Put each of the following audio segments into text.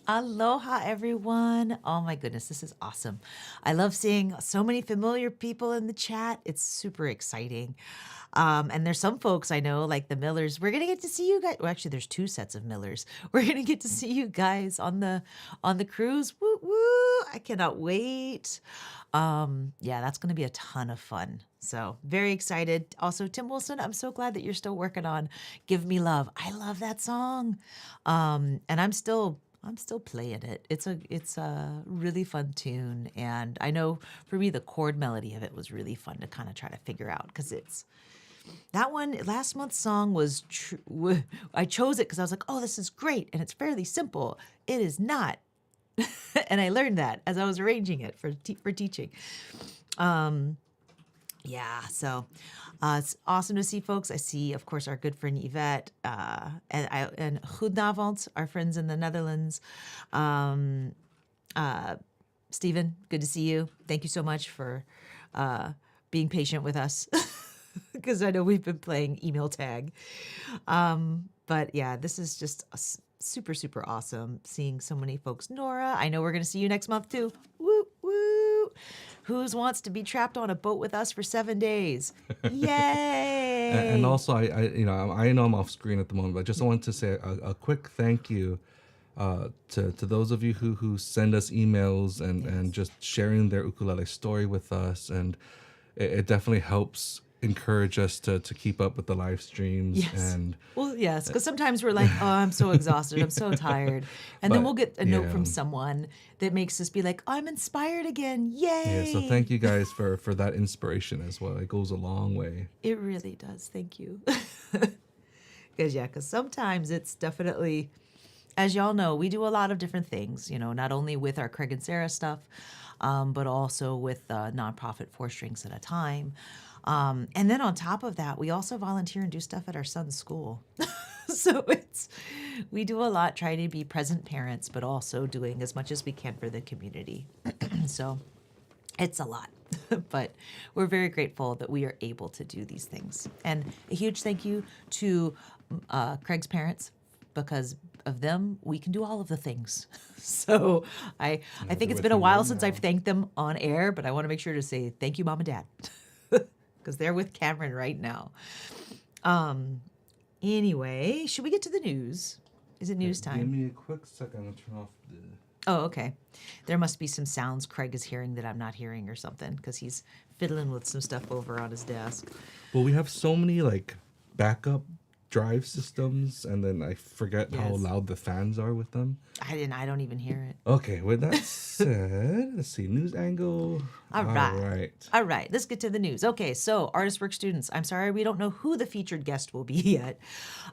Aloha, everyone. Oh my goodness, this is awesome. I love seeing so many familiar people in the chat. It's super exciting. And there's some folks I know, like the Millers. We're gonna get to see you guys. Well, actually, there's two sets of Millers. We're gonna get to see you guys on the cruise. Woo woo! I cannot wait. Yeah, that's gonna be a ton of fun. So very excited. Also, Tim Wilson, I'm so glad that you're still working on "Give Me Love." I love that song, and I'm still playing it. It's a really fun tune, and I know for me the chord melody of it was really fun to kind of try to figure out because it's that one. Last month's song was I chose it because I was like, oh, this is great, and it's fairly simple. It is not, and I learned that as I was arranging it for teaching. Yeah, so it's awesome to see folks. I see, of course, our good friend Yvette and Goedenavond, our friends in the Netherlands. Stephen, good to see you. Thank you so much for being patient with us because I know we've been playing email tag. But yeah, this is just super, super awesome seeing so many folks. Nora, I know we're going to see you next month too. Woo, woo. Who wants to be trapped on a boat with us for 7 days? Yay! And also, I know I'm off screen at the moment, but I just wanted to say a quick thank you to those of you who send us emails and just sharing their ukulele story with us, and it definitely helps encourage us to keep up with the live streams. Yes. And well, yes, because sometimes we're like, oh, I'm so exhausted, I'm so tired, and then we'll get a note from someone that makes us be like, I'm inspired again, yay! Yeah, so thank you guys for that inspiration as well. It goes a long way. It really does. Thank you. Because sometimes it's definitely as y'all know, we do a lot of different things, not only with our Craig and Sarah stuff, but also with nonprofit Four Strings at a Time. And then on top of that, we also volunteer and do stuff at our son's school. So we do a lot trying to be present parents, but also doing as much as we can for the community. So it's a lot, but we're very grateful that we are able to do these things. And a huge thank you to Craig's parents, because of them, we can do all of the things. So I think they're it's with been a me while right since now. I've thanked them on air, but I want to make sure to say thank you, Mom and Dad, because they're with Cameron right now. Anyway, should we get to the news? Is it news Give time? me a quick second. I'm gonna turn off the. Oh, okay. There must be some sounds Craig is hearing that I'm not hearing or something, because he's fiddling with some stuff over on his desk. Well, we have so many like backup drive systems, and then I forget how Yes. loud the fans are with them. I don't even hear it. Okay, with that said, let's see, news angle. All right. All right, let's get to the news. Okay, so ArtistWorks students, I'm sorry, we don't know who the featured guest will be yet,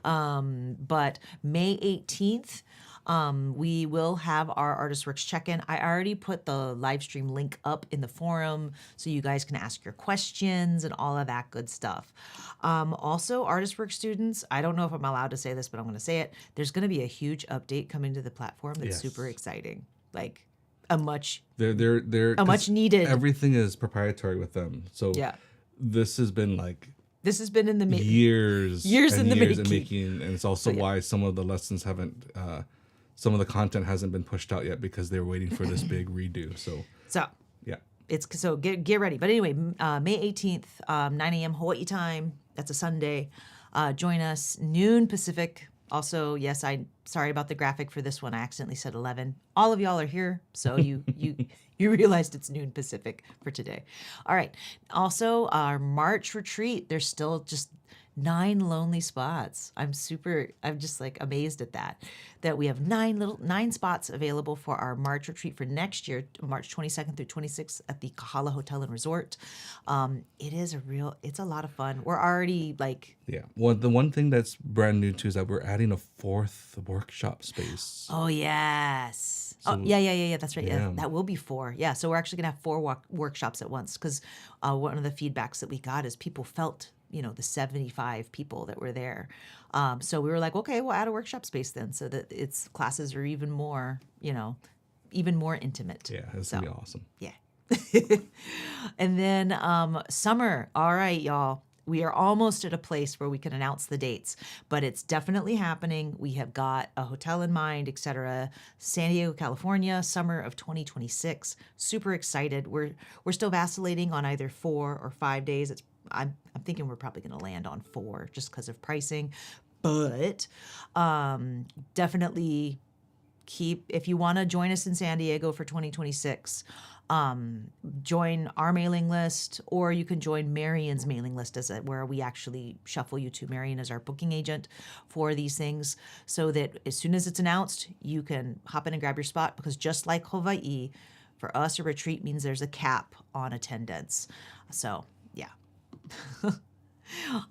but May 18th, we will have our ArtistWorks check-in. I already put the live stream link up in the forum so you guys can ask your questions and all of that good stuff. Also, ArtistWorks students, I don't know if I'm allowed to say this, but I'm going to say it. There's going to be a huge update coming to the platform that's Yes. super exciting. Like a much They're a 'cause much needed. Everything is proprietary with them, so Yeah. this has been like This has been in the years in and the years in making. making, and it's also yeah. why some of the lessons haven't. Some of the content hasn't been pushed out yet because they're waiting for this big redo. So So yeah, it's so get ready. But anyway, May 18th, 9 a.m. Hawaii time. That's a Sunday. Join us noon Pacific. Also, yes, sorry about the graphic for this one. I accidentally said 11. All of y'all are here, so you realized it's noon Pacific for today. All right. Also, our March retreat. There's still just 9 lonely spots. I'm just like amazed at that we have 9 spots available for our March retreat for next year, March 22nd through 26th at the Kahala Hotel and Resort. It's a lot of fun. We're already like, yeah. Well, the one thing that's brand new too is that we're adding a 4th workshop space. oh yes. Yeah. That's right. Yeah, Yeah. that will be 4. Yeah, so we're actually gonna have 4 workshops at once, because one of the feedbacks that we got is people felt the 75 people that were there. So we were like, okay, we'll add a workshop space then, so that its classes are even more, even more intimate. Yeah, it's gonna be awesome. Yeah. And then summer. All right, y'all. We are almost at a place where we can announce the dates, but it's definitely happening. We have got a hotel in mind, etc. San Diego, California, summer of 2026. Super excited. We're still vacillating on either 4 or 5 days. I'm thinking we're probably going to land on 4 just because of pricing, but definitely if you want to join us in San Diego for 2026, join our mailing list, or you can join Marion's mailing list where we actually shuffle you to Marion as our booking agent for these things, so that as soon as it's announced, you can hop in and grab your spot, because just like Hawaii, for us, a retreat means there's a cap on attendance. So, yeah.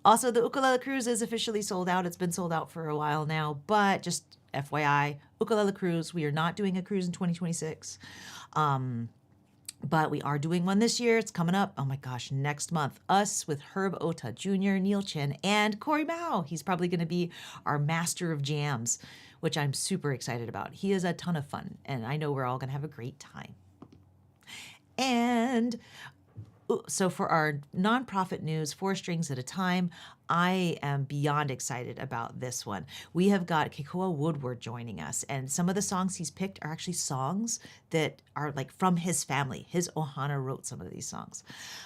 Also, the Ukulele Cruise is officially sold out. It's been sold out for a while now, but just FYI, Ukulele Cruise, we are not doing a cruise in 2026. But we are doing one this year. It's coming up. Oh my gosh, next month. Us with Herb Ota Jr., Neil Chen, and Corey Mao. He's probably going to be our master of jams, which I'm super excited about. He is a ton of fun, and I know we're all going to have a great time. And so for our nonprofit news, 4 strings at a time, I am beyond excited about this one. We have got Kekoa Woodward joining us, and some of the songs he's picked are actually songs that are like from his family. His ohana wrote some of these songs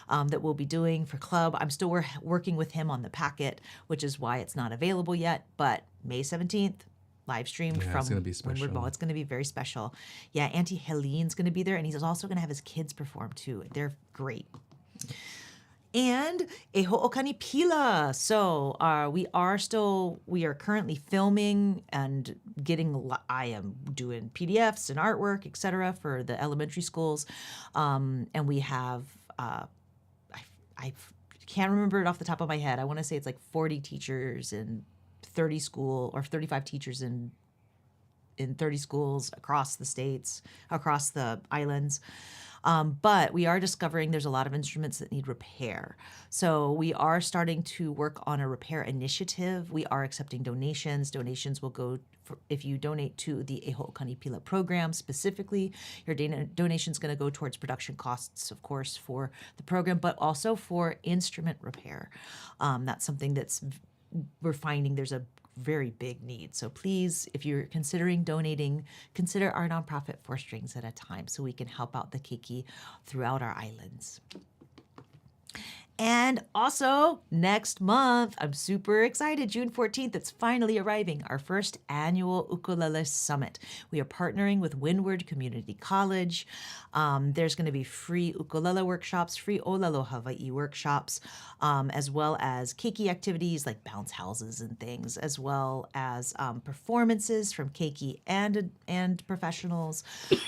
that we'll be doing for club. I'm still working with him on the packet, which is why it's not available yet, but May 17th, live streamed from it's gonna be Windward special. Ball. It's going to be very special. Yeah, Auntie Helene's going to be there, and he's also going to have his kids perform too. They're great. And a ho'okani pila. So we are currently filming and I am doing PDFs and artwork, etc. for the elementary schools. And we have, I can't remember it off the top of my head. I want to say it's like 40 teachers and 35 teachers in in 30 schools across the states, across the islands. But we are discovering there's a lot of instruments that need repair. So we are starting to work on a repair initiative. We are accepting donations. Donations will go if you donate to the Eho Kanipila program specifically, your donation is going to go towards production costs, of course, for the program, but also for instrument repair. That's something we're finding there's a very big need. So please, if you're considering donating, consider our nonprofit 4 Strings at a Time so we can help out the keiki throughout our islands. And also, next month, I'm super excited, June 14th, it's finally arriving, our first annual Ukulele Summit. We are partnering with Windward Community College. There's going to be free ukulele workshops, free Olelo Hawaii workshops, as well as keiki activities like bounce houses and things, as well as performances from keiki and professionals.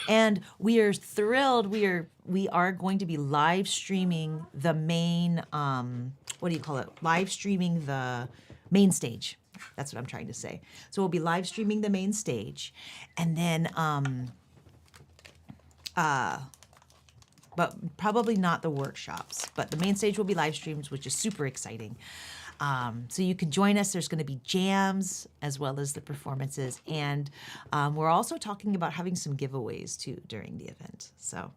And we are thrilled. We are going to be live streaming the main, live streaming the main stage. That's what I'm trying to say. So we'll be live streaming the main stage. And then, but probably not the workshops, but the main stage will be live streams, which is super exciting. So you can join us. There's going to be jams as well as the performances. And we're also talking about having some giveaways too during the event. So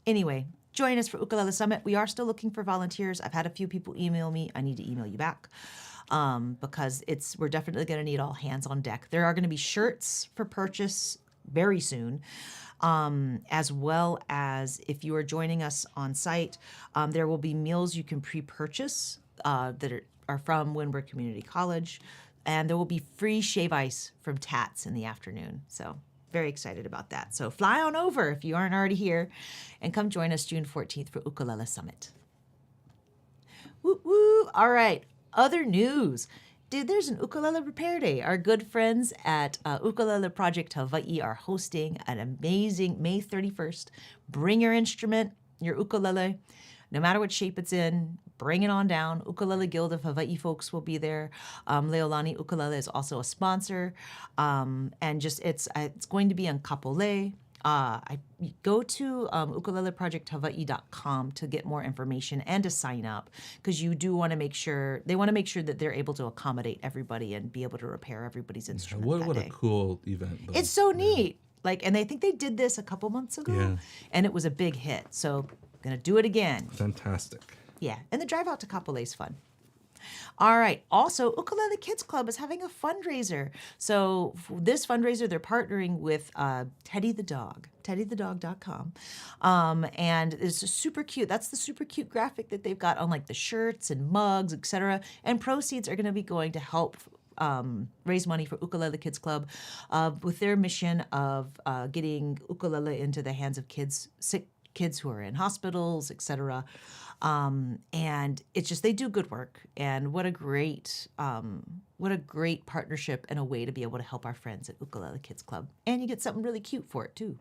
anyway, join us for Ukulele Summit. We are still looking for volunteers. I've had a few people email me. I need to email you back because we're definitely going to need all hands on deck. There are going to be shirts for purchase very soon, as well as if you are joining us on site, there will be meals you can pre-purchase that are from Windward Community College, and there will be free shave ice from Tats in the afternoon. So very excited about that. So fly on over if you aren't already here and come join us June 14th for Ukulele Summit. Woo woo. All right. Other news. Dude, there's an ukulele repair day. Our good friends at Ukulele Project Hawaii are hosting an amazing May 31st. Bring your instrument, your ukulele, no matter what shape it's in. Bring it on down. Ukulele Guild of Hawaii folks will be there. Leolani Ukulele is also a sponsor. And just it's going to be on Kapolei. I go to ukuleleprojecthawaii.com to get more information and to sign up because you do want to make sure that they're able to accommodate everybody and be able to repair everybody's instrument. What a cool event. Though. It's so neat. And I think they did this a couple months ago and it was a big hit. So gonna do it again. Fantastic. Yeah, and the drive out to Kapolei is fun. All right. Also, Ukulele Kids Club is having a fundraiser. So for this fundraiser, they're partnering with Teddy the Dog, teddythedog.com. And it's super cute. That's the super cute graphic that they've got on like the shirts and mugs, etc. And proceeds are going to be going to help raise money for Ukulele Kids Club with their mission of getting ukulele into the hands of sick kids who are in hospitals, etc. And it's just, they do good work, and what a great partnership and a way to be able to help our friends at Ukulele Kids Club. And you get something really cute for it too.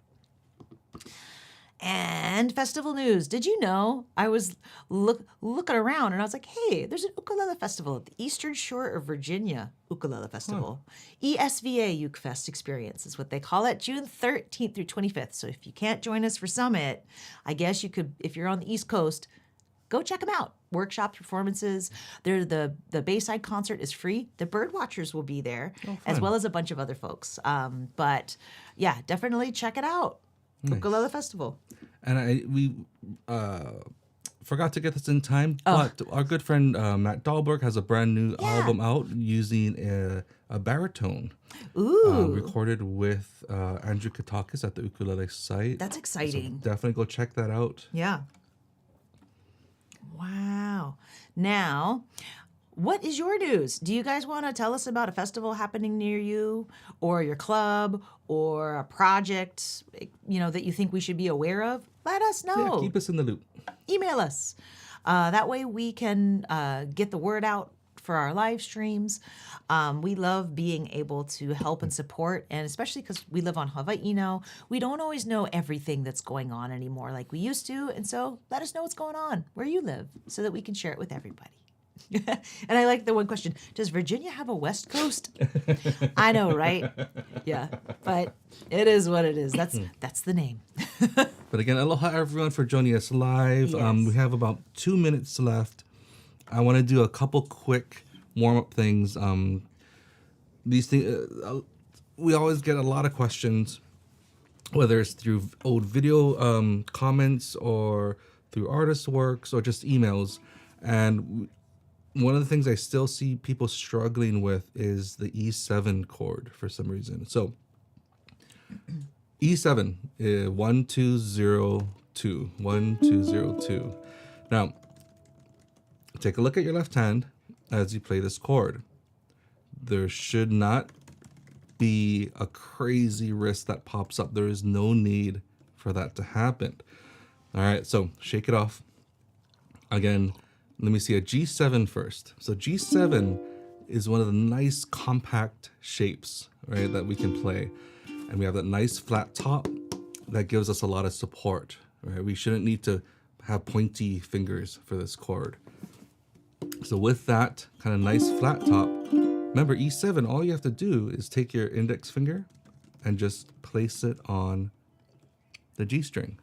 And festival news. Did you know I was looking around and I was like, hey, there's an ukulele festival at the Eastern Shore of Virginia Ukulele Festival. ESVA Uke Fest Experience is what they call it, June 13th through 25th. So if you can't join us for Summit, I guess you could, if you're on the East Coast, go check them out. Workshops, performances. The Bayside concert is free. The Birdwatchers will be there, as well as a bunch of other folks. But yeah, definitely check it out. Nice. Ukulele Festival. And we forgot to get this in time, but our good friend Matt Dahlberg has a brand new album out using a baritone. Ooh. Recorded with Andrew Katakis at the Ukulele site. That's exciting. So definitely go check that out. Yeah. Wow. Now, what is your news? Do you guys want to tell us about a festival happening near you or your club or a project, that you think we should be aware of? Let us know. Yeah, keep us in the loop. Email us. That way we can get the word out for our live streams. We love being able to help and support, and especially because we live on Hawaii now, we don't always know everything that's going on anymore like we used to. And so let us know what's going on where you live so that we can share it with everybody. And I like the one question, does Virginia have a West Coast? I know, right? Yeah, but it is what it is. That's the name. But again, aloha everyone for joining us live. Yes. We have about 2 minutes left. I want to do a couple quick warm-up things. These things, we always get a lot of questions, whether it's through old video comments or through ArtistWorks or just emails. And one of the things I still see people struggling with is the E7 chord for some reason. So E7 is 1202, 1202. Now, take a look at your left hand as you play this chord. There should not be a crazy wrist that pops up. There is no need for that to happen. All right, so shake it off. Again, let me see a G7 first. So G7 is one of the nice compact shapes, right, that we can play. And we have that nice flat top that gives us a lot of support, right? We shouldn't need to have pointy fingers for this chord. So with that kind of nice flat top, remember E7, all you have to do is take your index finger and just place it on the G string.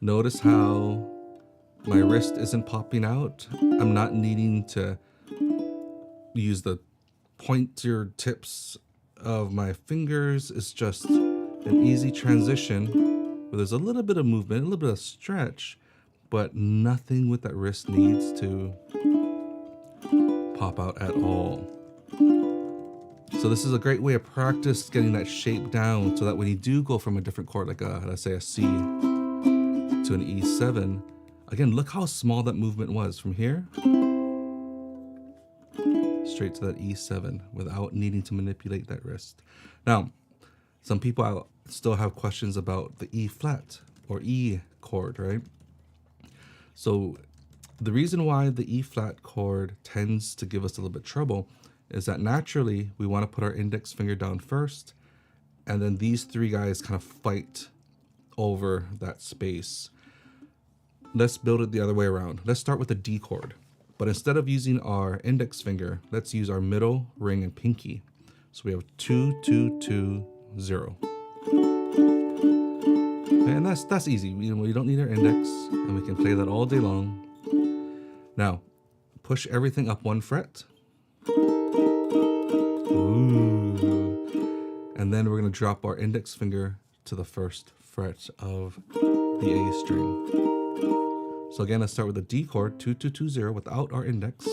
Notice how my wrist isn't popping out. I'm not needing to use the pointer tips of my fingers. It's just an easy transition where there's a little bit of movement, a little bit of stretch, but nothing with that wrist needs to pop out at all. So this is a great way of practice getting that shape down so that when you do go from a different chord, like let's say a C to an E7, again, look how small that movement was from here straight to that E7 without needing to manipulate that wrist. Now, some people still have questions about the E flat or E chord, right? So the reason why the E flat chord tends to give us a little bit trouble is that naturally we want to put our index finger down first, and then these three guys kind of fight over that space. Let's build it the other way around. Let's start with the D chord. But instead of using our index finger, let's use our middle, ring, and pinky. So we have 2, 2, 2, 0. And that's easy. We don't need our index, and we can play that all day long. Now, push everything up 1 fret. Ooh. And then we're going to drop our index finger to the 1st fret of the A string. So again, let's start with the D chord, 2, 2, 2, 0, without our index.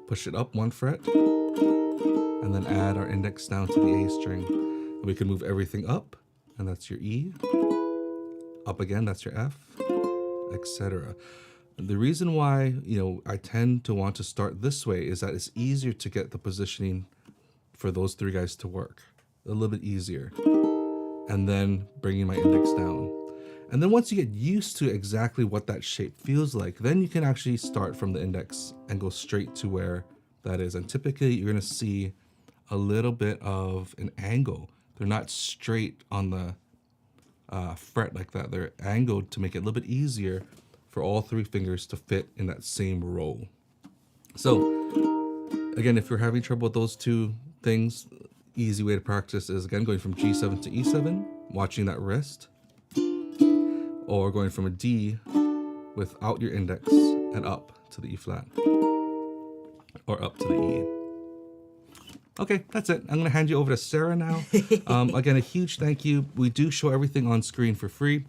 Push it up 1 fret, and then add our index down to the A string. And we can move everything up, and that's your E. Up again, that's your F, etc. The reason why, I tend to want to start this way is that it's easier to get the positioning for those three guys to work. A little bit easier. And then bringing my index down. And then once you get used to exactly what that shape feels like, then you can actually start from the index and go straight to where that is. And typically you're going to see a little bit of an angle. They're not straight on the fret like that. They're angled to make it a little bit easier for all three fingers to fit in that same row. So again, if you're having trouble with those two things, easy way to practice is again going from G7 to E7, watching that wrist, or going from a D without your index and up to the E flat, or up to the E. Okay, that's it. I'm going to hand you over to Sarah now. Again, a huge thank you. We do show everything on screen for free.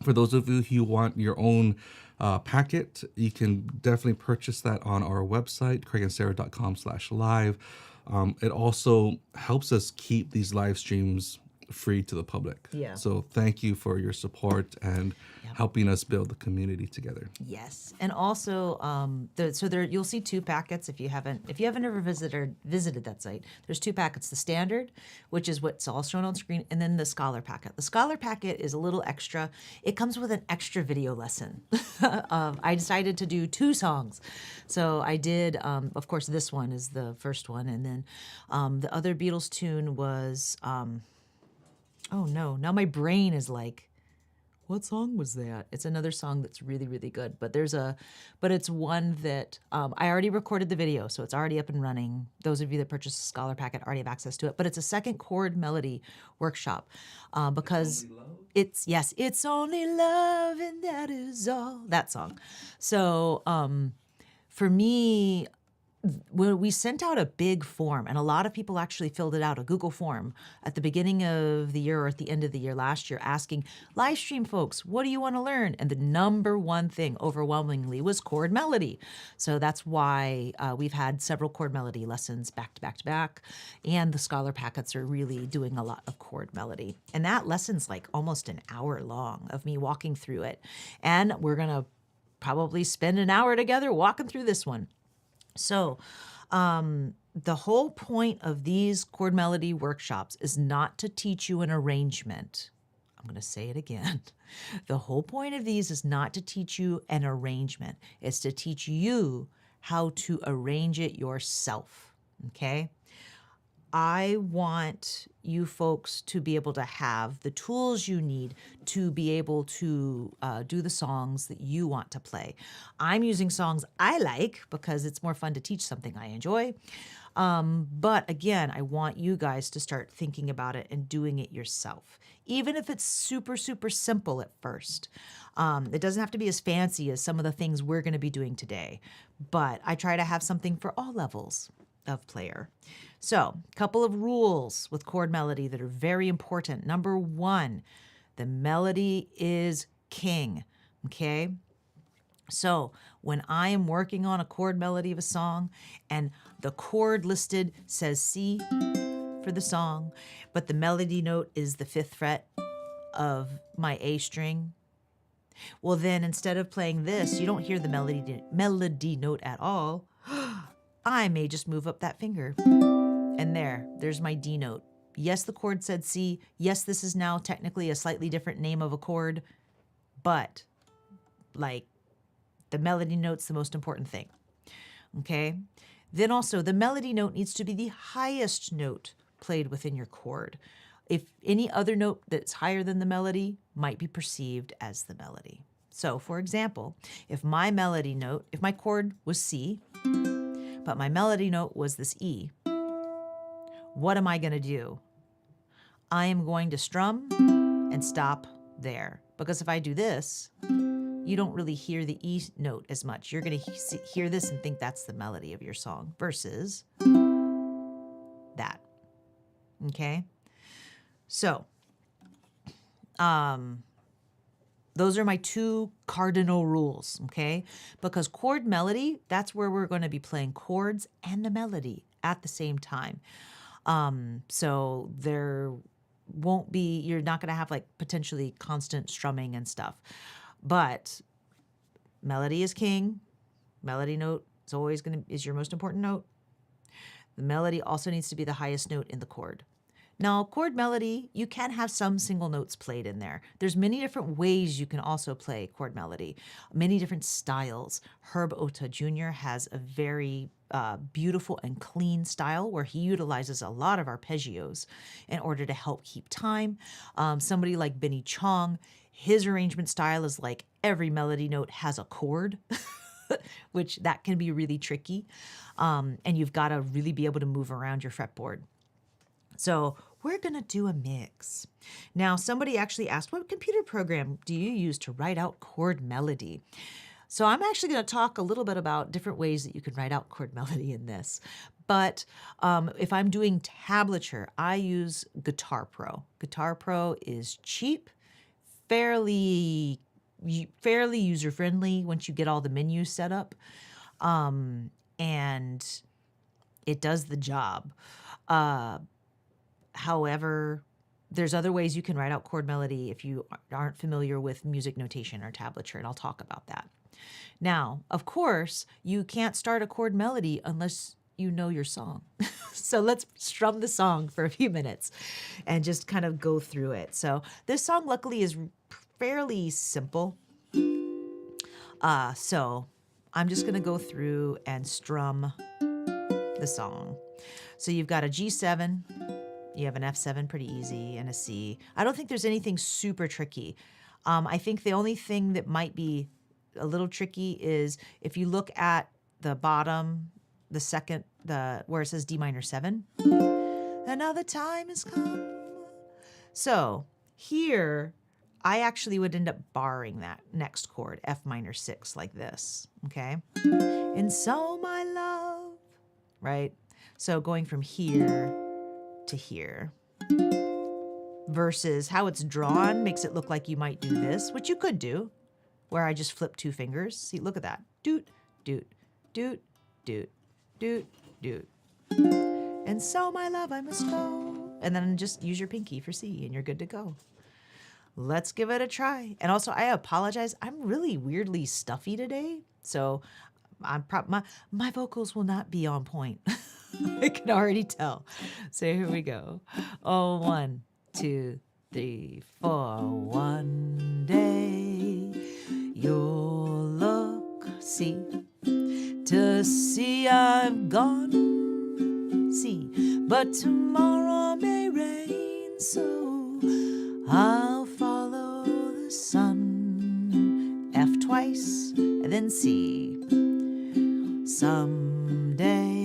For those of you who want your own packet, you can definitely purchase that on our website, craigandsarah.com/live. It also helps us keep these live streams free to the public. Yeah. So thank you for your support and helping us build the community together. Yes, and also you'll see 2 packets if you haven't ever visited that site. There's 2 packets: the standard, which is what's all shown on screen, and then the scholar packet. The scholar packet is a little extra. It comes with an extra video lesson. I decided to do 2 songs, so I did. Of course, this one is the first one, and then the other Beatles tune was. Oh no! Now my brain is like, What song was that? It's another song that's really, really good. But it's one that I already recorded the video, so it's already up and running. Those of you that purchased a Scholar Packet already have access to it. But it's a second chord melody workshop because yes, it's only love and that is all. That song. So for me, well, we sent out a big form, and a lot of people actually filled it out, a Google form at the beginning of the year or at the end of the year last year, asking Livestream folks, what do you want to learn? And the number one thing overwhelmingly was chord melody. So that's why we've had several chord melody lessons back to back to back, and the Scholar Packets are really doing a lot of chord melody. And that lesson's like almost an hour long of me walking through it. And we're going to probably spend an hour together walking through this one. So, the whole point of these chord melody workshops is not to teach you an arrangement. I'm going to say it again. The whole point of these is not to teach you an arrangement. It's to teach you how to arrange it yourself. Okay? I want you folks to be able to have the tools you need to be able to do the songs that you want to play. I'm using songs I like because it's more fun to teach something I enjoy. But again, I want you guys to start thinking about it and doing it yourself, even if it's super, super simple at first. It doesn't have to be as fancy as some of the things we're going to be doing today, but I try to have something for all levels of player. So, a couple of rules with chord melody that are very important. Number one, the melody is king. Okay? So, when I am working on a chord melody of a song and the chord listed says C for the song, but the melody note is the 5th fret of my A string, well, then instead of playing this, you don't hear the melody note at all. I may just move up that finger. And there's my D note. Yes, the chord said C. Yes, this is now technically a slightly different name of a chord, but like the melody note's the most important thing. Okay? Then also the melody note needs to be the highest note played within your chord. If any other note that's higher than the melody might be perceived as the melody. So, for example, if my chord was C, but my melody note was this E, what am I going to do? I am going to strum and stop there. Because if I do this, you don't really hear the E note as much. You're going to hear this and think that's the melody of your song versus that. Okay? So, those are my 2 cardinal rules, okay? Because chord melody, that's where we're going to be playing chords and the melody at the same time. So there won't be, you're not going to have like potentially constant strumming and stuff. But melody is king. Melody note is your most important note. The melody also needs to be the highest note in the chord. Now, chord melody, you can have some single notes played in there. There's many different ways you can also play chord melody, many different styles. Herb Ota Jr. has a very beautiful and clean style where he utilizes a lot of arpeggios in order to help keep time. Somebody like Benny Chong, his arrangement style is like every melody note has a chord, which that can be really tricky. And you've got to really be able to move around your fretboard. So we're going to do a mix. Now, somebody actually asked, what computer program do you use to write out chord melody? So I'm actually going to talk a little bit about different ways that you can write out chord melody in this. But if I'm doing tablature, I use Guitar Pro. Guitar Pro is cheap, fairly user-friendly once you get all the menus set up. And it does the job. However, there's other ways you can write out chord melody if you aren't familiar with music notation or tablature, and I'll talk about that. Now, of course, you can't start a chord melody unless you know your song. So let's strum the song for a few minutes and just kind of go through it. So this song, luckily, is fairly simple. So I'm just going to go through and strum the song. So you've got a G7. You have an F7, pretty easy, and a C. I don't think there's anything super tricky. I think the only thing that might be a little tricky is if you look at the bottom, the second, where it says D minor 7, and now the time has come. So here, I actually would end up barring that next chord, F minor 6, like this, okay? And so my love, right? So going from here to here versus how it's drawn makes it look like you might do this, which you could do, where I just flip 2 fingers. See, look at that. Doot, doot, doot, doot, doot, doot. And so, my love, I must go. And then just use your pinky for C, and you're good to go. Let's give it a try. And also, I apologize. I'm really weirdly stuffy today, so my vocals will not be on point. I can already tell. So here we go. Oh, 1, 2, 3, 4. One day you'll look, see, to see I've gone. See, but tomorrow may rain, so I'll follow the sun. F twice, and then C. Someday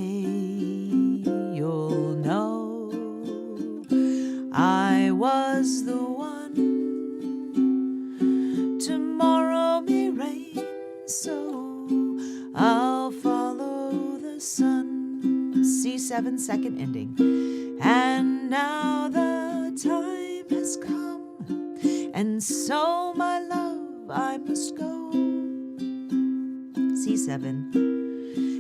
you'll know I was the one. Tomorrow may rain, so I'll follow the sun. C7 second ending. And now the time has come, and so my love I must go. C7.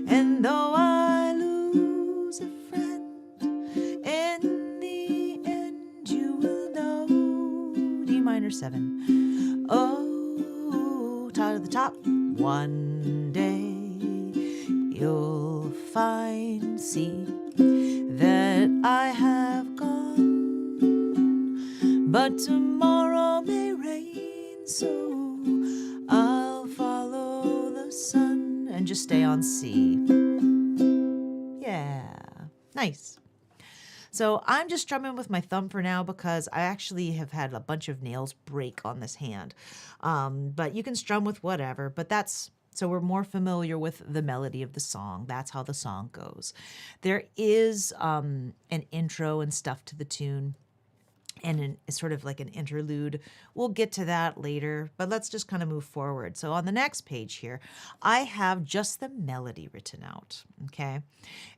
And though I lose a friend, in the end you will know. D minor 7. Oh, to the top. One day you'll find, see, that I have gone, but tomorrow may rain, so I'll follow the sun and just stay on C. Yeah, nice. So I'm just strumming with my thumb for now because I actually have had a bunch of nails break on this hand. But you can strum with whatever, but so we're more familiar with the melody of the song. That's how the song goes. There is an intro and stuff to the tune, and it's sort of like an interlude. We'll get to that later, but let's just kind of move forward. So on the next page here, I have just the melody written out, okay?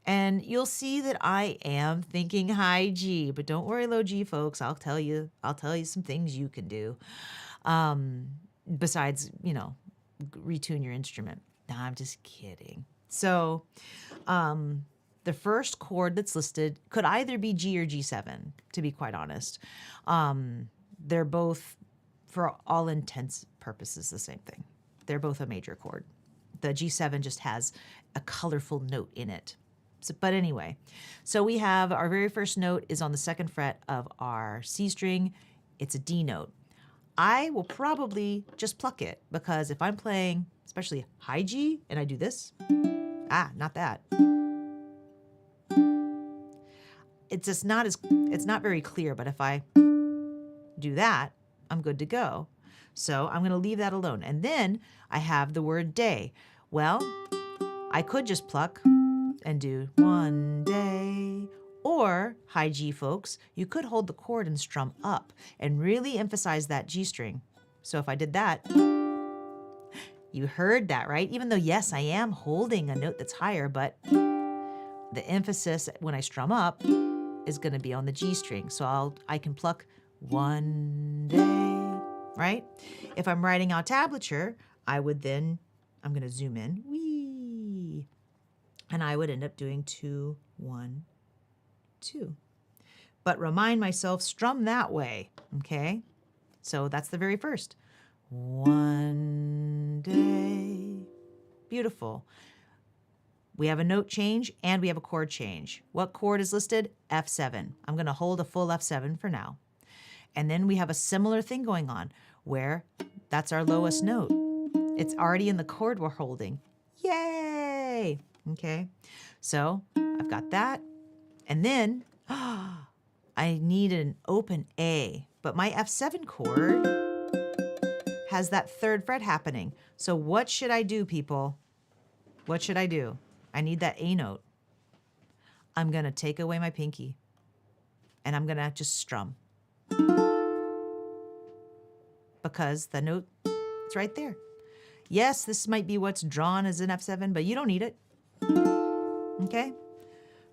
And you'll see that I am thinking high G, but don't worry, low G, folks. I'll tell you some things you can do. Besides, retune your instrument. No, I'm just kidding. So the first chord that's listed could either be G or G7, to be quite honest. They're both, for all intents purposes, the same thing. They're both a major chord. The G7 just has a colorful note in it. But anyway, so we have our very first note is on the 2nd fret of our C string. It's a D note. I will probably just pluck it because if I'm playing, especially high G, and I do this, not that. It's not very clear, but if I do that, I'm good to go. So I'm going to leave that alone. And then I have the word day. Well, I could just pluck and do one day. Or, high G folks, you could hold the chord and strum up and really emphasize that G string. So if I did that, you heard that, right? Even though, yes, I am holding a note that's higher, but the emphasis when I strum up is going to be on the G string. So I can pluck one day, right? If I'm writing out tablature, I'm going to zoom in, wee, and I would end up doing 2, 1, 2. But remind myself, strum that way, okay? So that's the very first. One day. Beautiful. We have a note change and we have a chord change. What chord is listed? F7. I'm going to hold a full F7 for now. And then we have a similar thing going on where that's our lowest note. It's already in the chord we're holding. Yay! Okay, so I've got that. And then I need an open A, but my F7 chord has that third fret happening. So what should I do, people? What should I do? I need that A note. I'm going to take away my pinky and I'm going to just strum because the note is right there. Yes, this might be what's drawn as an F7, but you don't need it. Okay?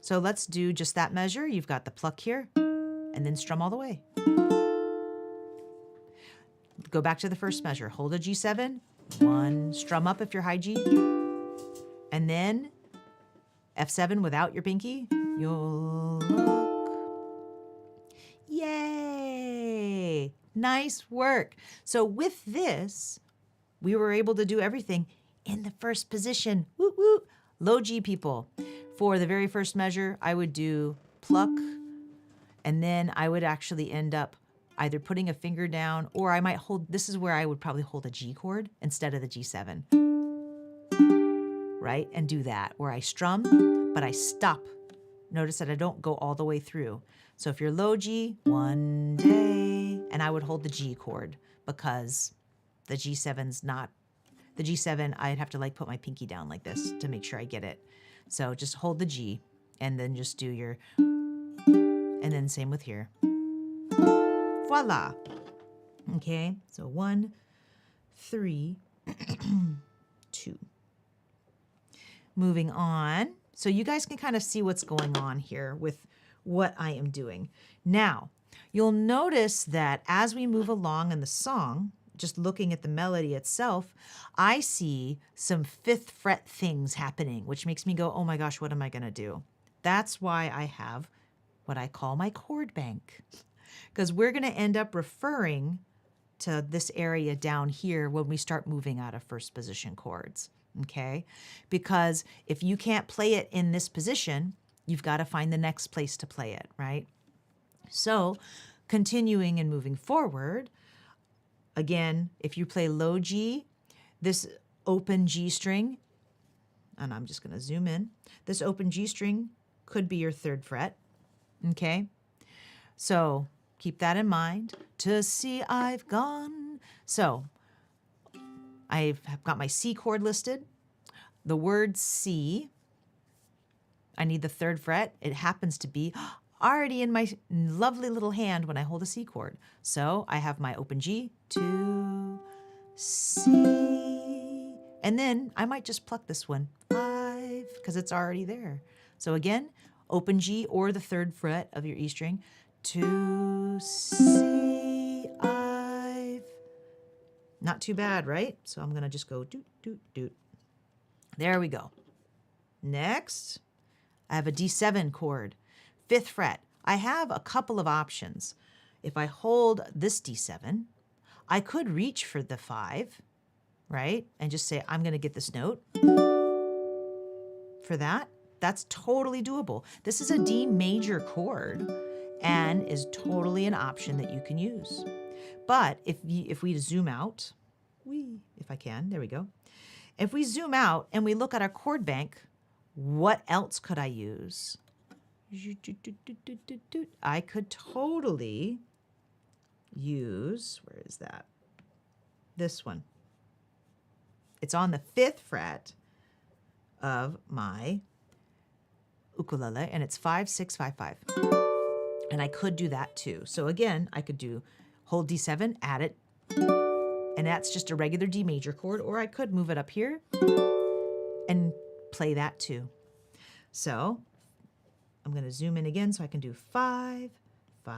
So let's do just that measure. You've got the pluck here and then strum all the way. Go back to the first measure. Hold a G7, 1, strum up if you're high G, and then F7 without your pinky. You'll look. Yay! Nice work. So with this, we were able to do everything in the first position. Woo woo! Low G, people. For the very first measure, I would do pluck, and then I would actually end up either putting a finger down, or I might hold, this is where I would probably hold a G chord instead of the G7, right? And do that, where I strum, but I stop. Notice that I don't go all the way through. So if you're low G, one day, and I would hold the G chord because the G7's not, the G7, I'd have to like put my pinky down like this to make sure I get it. So just hold the G and then just do your, and then same with here. Voila. Okay, so 1, 3, 2. Moving on. So you guys can kind of see what's going on here with what I am doing. Now, you'll notice that as we move along in the song, just looking at the melody itself, I see some 5th fret things happening, which makes me go, oh my gosh, what am I going to do? That's why I have what I call my chord bank, because we're going to end up referring to this area down here when we start moving out of first position chords, okay? Because if you can't play it in this position, you've got to find the next place to play it, right? So continuing and moving forward, again, if you play low G, this open G string, and I'm just going to zoom in, this open G string could be your 3rd fret, okay? So keep that in mind. To see I've gone. So I've got my C chord listed. The word C, I need the 3rd fret. It happens to be already in my lovely little hand when I hold a C chord. So I have my open G, 2, C, and then I might just pluck this one, 5, because it's already there. So again, open G or the 3rd fret of your E string, 2, C, I've. Not too bad, right? So I'm going to just go doot, doot, doot. There we go. Next, I have a D7 chord, 5th fret. I have a couple of options. If I hold this D7, I could reach for the 5, right? And just say, I'm going to get this note. For that, that's totally doable. This is a D major chord and is totally an option that you can use. But if we zoom out, if I can, there we go. If we zoom out and we look at our chord bank, what else could I use? I could totally use, where is that? This one. It's on the 5th fret of my ukulele, and it's 5, 6, 5, 5. And I could do that too. So again, I could do hold D7, add it, and that's just a regular D major chord, or I could move it up here and play that too. So I'm going to zoom in again so I can do 5, 5,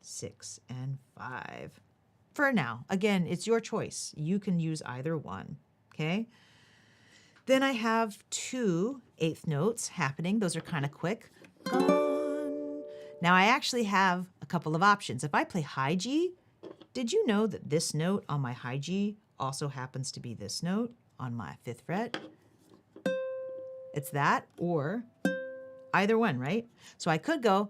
6, and 5. For now, again, it's your choice. You can use either one, okay? Then I have 2 8th notes happening. Those are kind of quick. Gone. Now I actually have a couple of options. If I play high G, did you know that this note on my high G also happens to be this note on my 5th fret? It's that or either one, right? So I could go,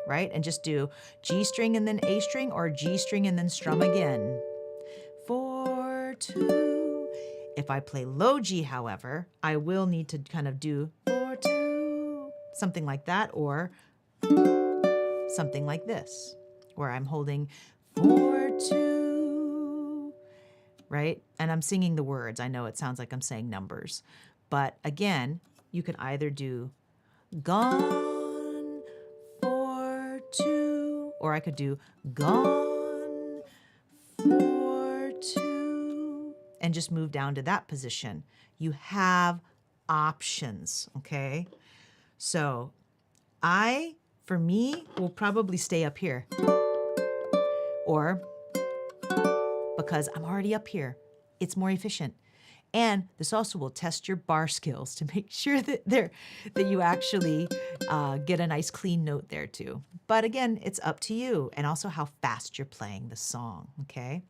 right, and just do G string and then A string, or G string and then strum again. 4, 2. If I play low G, however, I will need to kind of do 4, 2, something like that, or something like this, where I'm holding 4, 2, right? And I'm singing the words. I know it sounds like I'm saying numbers. But again, you can either do gone for two, or I could do gone for two, and just move down to that position. You have options, okay? So for me, will probably stay up here. Or because I'm already up here, it's more efficient. And this also will test your bar skills to make sure that you actually get a nice clean note there too. But again, it's up to you, and also how fast you're playing the song, okay?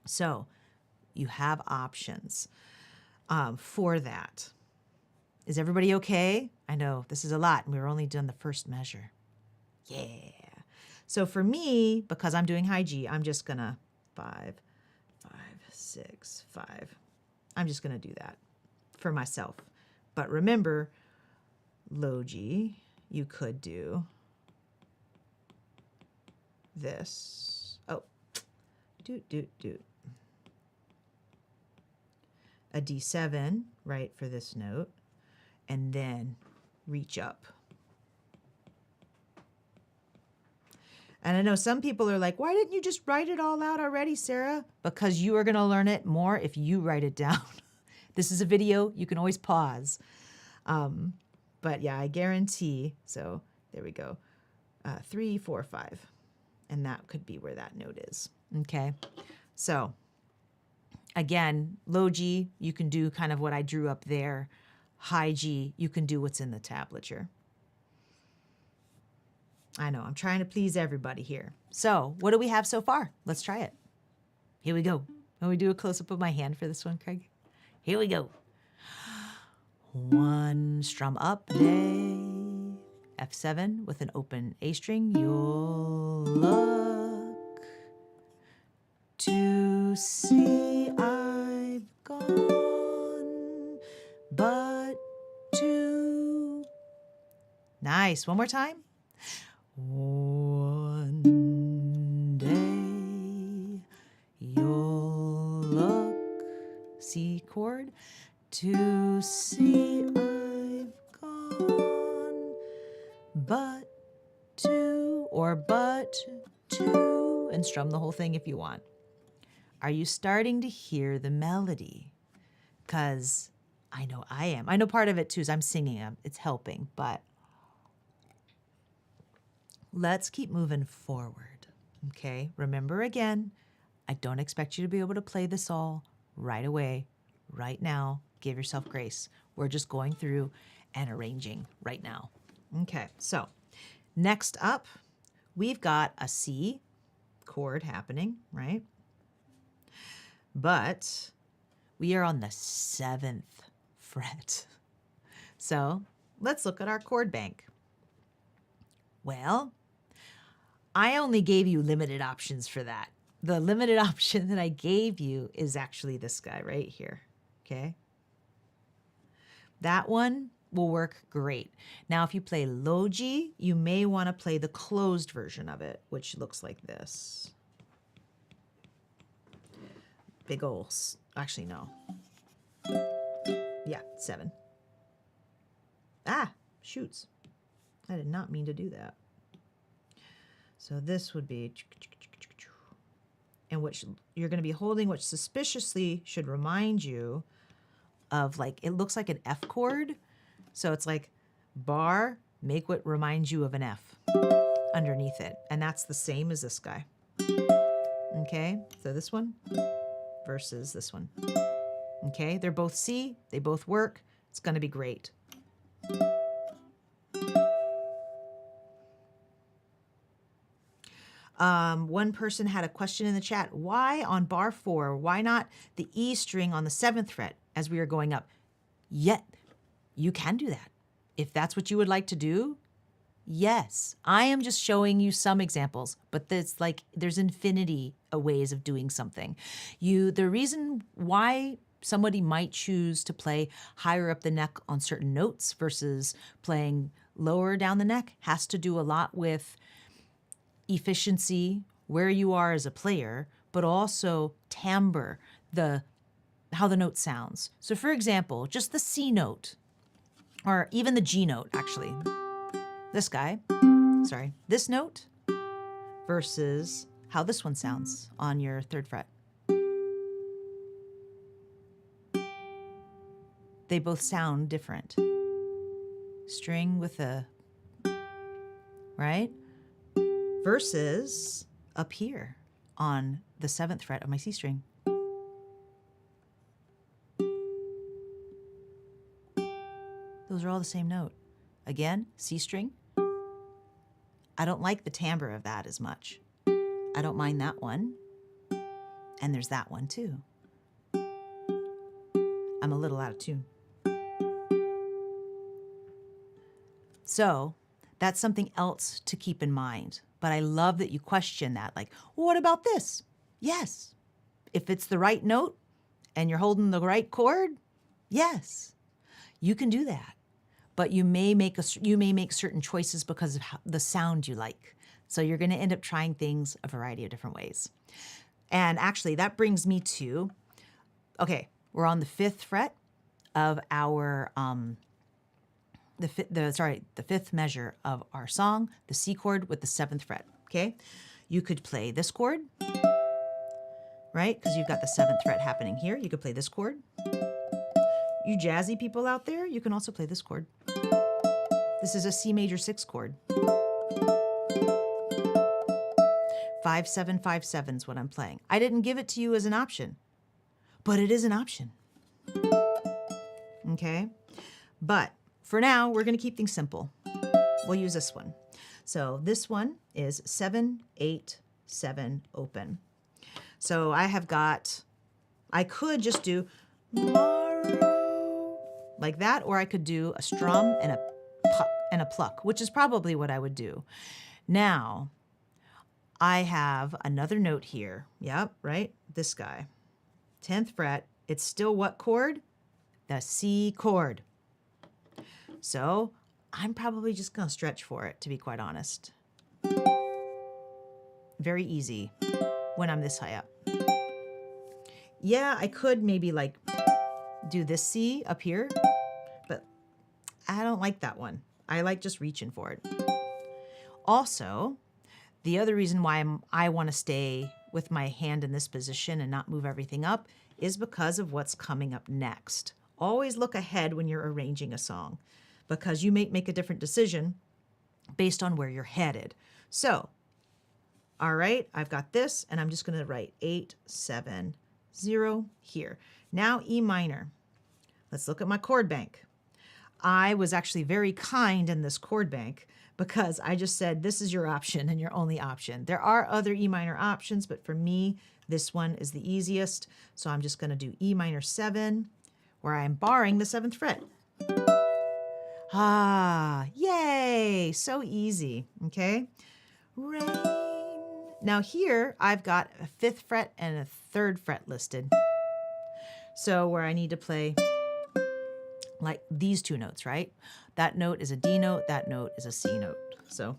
So you have options for that. Is everybody okay? I know this is a lot, and we were only done the first measure. Yeah. So for me, because I'm doing high G, I'm just gonna 5, 5, 6, 5. I'm just gonna do that for myself. But remember, low G, you could do this. Oh, doot. A D7, right, for this note, and then reach up. And I know some people are like, why didn't you just write it all out already, Sarah? Because you are going to learn it more if you write it down. This is a video. You can always pause. But yeah, I guarantee. So there we go. 3, 4, 5. And that could be where that note is. Okay. So again, low G, you can do kind of what I drew up there. High G, you can do what's in the tablature. I know, I'm trying to please everybody here. So what do we have so far? Let's try it. Here we go. Can we do a close-up of my hand for this one, Craig? Here we go. 1, strum up, A, F7 with an open A string. You'll look to see I've gone, but to... Nice. One more time. One day you'll look, C chord, to see I've gone, but to, or but to, and strum the whole thing if you want. Are you starting to hear the melody? Because I know I am. I know part of it too is I'm singing them. It's helping, but let's keep moving forward, okay? Remember again, I don't expect you to be able to play this all right away, right now. Give yourself grace. We're just going through and arranging right now. Okay, so next up, we've got a C chord happening, right? But we are on the 7th fret. So let's look at our chord bank. Well, I only gave you limited options for that. The limited option that I gave you is actually this guy right here, okay? That one will work great. Now, if you play low G, you may want to play the closed version of it, which looks like this. Big ol', actually, no. Yeah, 7. Ah, shoots. I did not mean to do that. So this would be, and which you're going to be holding, which suspiciously should remind you of, like, it looks like an F chord. So it's like bar, make what reminds you of an F underneath it. And that's the same as this guy. Okay, so this one versus this one. Okay, they're both C, they both work. It's going to be great. One person had a question in the chat. Why on bar 4? Why not the E string on the 7th fret as we are going up? Yet, you can do that. If that's what you would like to do, yes. I am just showing you some examples, but there's infinity of ways of doing something. The reason why somebody might choose to play higher up the neck on certain notes versus playing lower down the neck has to do a lot with efficiency, where you are as a player, but also timbre, how the note sounds. So for example, just the C note, or even the G note, actually. This guy, sorry, this note versus how this one sounds on your 3rd fret. They both sound different. String with a, right? Versus up here on the 7th fret of my C string. Those are all the same note. Again, C string. I don't like the timbre of that as much. I don't mind that one. And there's that one too. I'm a little out of tune. So that's something else to keep in mind. But I love that you question that. Like, well, what about this? Yes. If it's the right note and you're holding the right chord, yes, you can do that. But you may make certain choices because of the sound you like. So you're going to end up trying things a variety of different ways. And actually, that brings me to, okay, we're on the 5th fret of our the 5th measure of our song, the C chord with the 7th fret. Okay, you could play this chord, right? Because you've got the 7th fret happening here. You could play this chord. You jazzy people out there, you can also play this chord. This is a C major 6 chord. 5, 7, 5, 7 is what I'm playing. I didn't give it to you as an option, but it is an option. Okay? But for now, we're going to keep things simple. We'll use this one. So this one is 7, 8, 7 open. So I could just do like that, or I could do a strum and a pluck, which is probably what I would do. Now, I have another note here. Yep, right? This guy. 10th fret. It's still what chord? The C chord. So I'm probably just going to stretch for it, to be quite honest. Very easy when I'm this high up. Yeah, I could maybe like do this C up here, but I don't like that one. I like just reaching for it. Also, the other reason why I want to stay with my hand in this position and not move everything up is because of what's coming up next. Always look ahead when you're arranging a song, because you may make a different decision based on where you're headed. So, all right, I've got this, and I'm just going to write 8, 7, 0 here. Now E minor. Let's look at my chord bank. I was actually very kind in this chord bank because I just said, this is your option and your only option. There are other E minor options, but for me, this one is the easiest. So I'm just going to do E minor 7, where I'm barring the 7th fret. Ah, yay, so easy, okay? Rain. Now here, I've got a 5th fret and a 3rd fret listed. So where I need to play like these two notes, right? That note is a D note, that note is a C note. So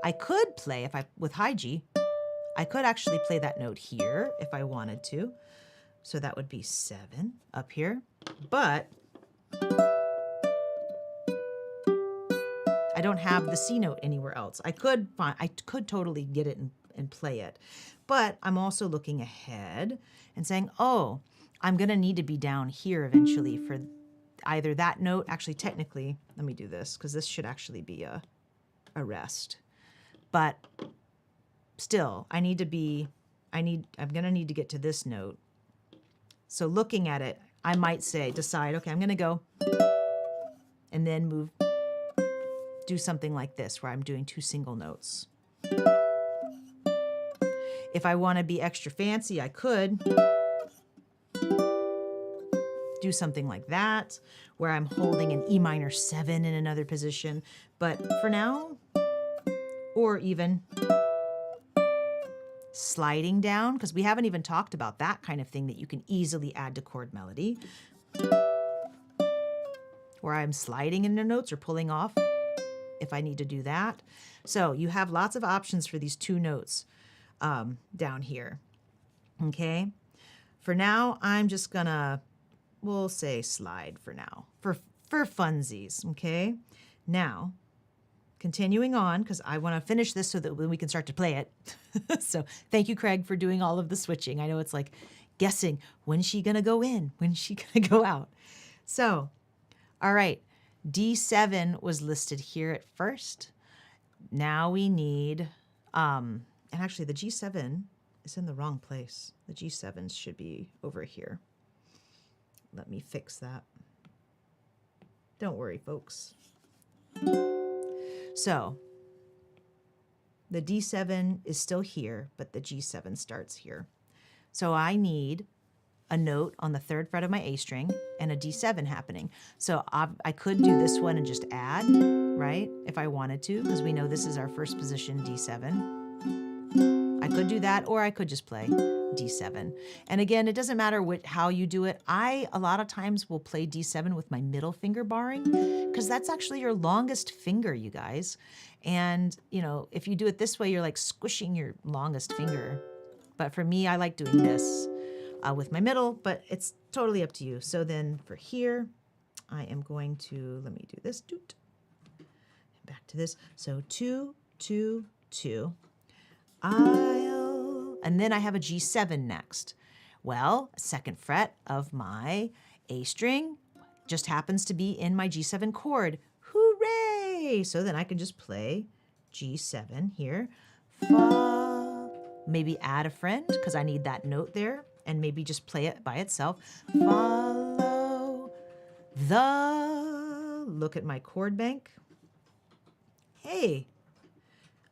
I could play, with high G, I could actually play that note here if I wanted to. So that would be 7 up here, but I don't have the C note anywhere else. I could totally get it and play it, but I'm also looking ahead and saying, oh, I'm gonna need to be down here eventually for either that note. Actually, technically, let me do this because this should actually be a rest. But still, I'm gonna need to get to this note. So looking at it, I might decide, okay, I'm gonna go and then do something like this where I'm doing 2 single notes. If I want to be extra fancy, I could do something like that, where I'm holding an E minor 7 in another position. But for now, or even sliding down, because we haven't even talked about that kind of thing that you can easily add to chord melody, where I'm sliding in the notes or pulling off if I need to do that. So you have lots of options for these 2 notes down here, okay? For now, I'm just gonna, we'll say slide for now, for funsies, okay? Now, continuing on, because I want to finish this so that we can start to play it. So thank you, Craig, for doing all of the switching. I know it's like guessing, when's she gonna go in? When's she gonna go out? So, all right, D7 was listed here at first. Now we need, and actually the G7 is in the wrong place. The G7s should be over here. Let me fix that. Don't worry, folks. So the D7 is still here, but the G7 starts here. So I need a note on the 3rd fret of my A string and a D7 happening. So I could do this one and just add, right? If I wanted to, because we know this is our first position D7. I could do that, or I could just play D7. And again, it doesn't matter how you do it. I, a lot of times, will play D7 with my middle finger barring, because that's actually your longest finger, you guys. And, you know, if you do it this way, you're like squishing your longest finger. But for me, I like doing this with my middle, but it's totally up to you. So then for here, I am going to, let me do this. Doot. Back to this. So 2, 2, 2. And then I have a G7 next. Well, 2nd fret of my A string just happens to be in my G7 chord. Hooray! So then I can just play G7 here. Fa, maybe add a friend because I need that note there, and maybe just play it by itself. Follow the, look at my chord bank. Hey,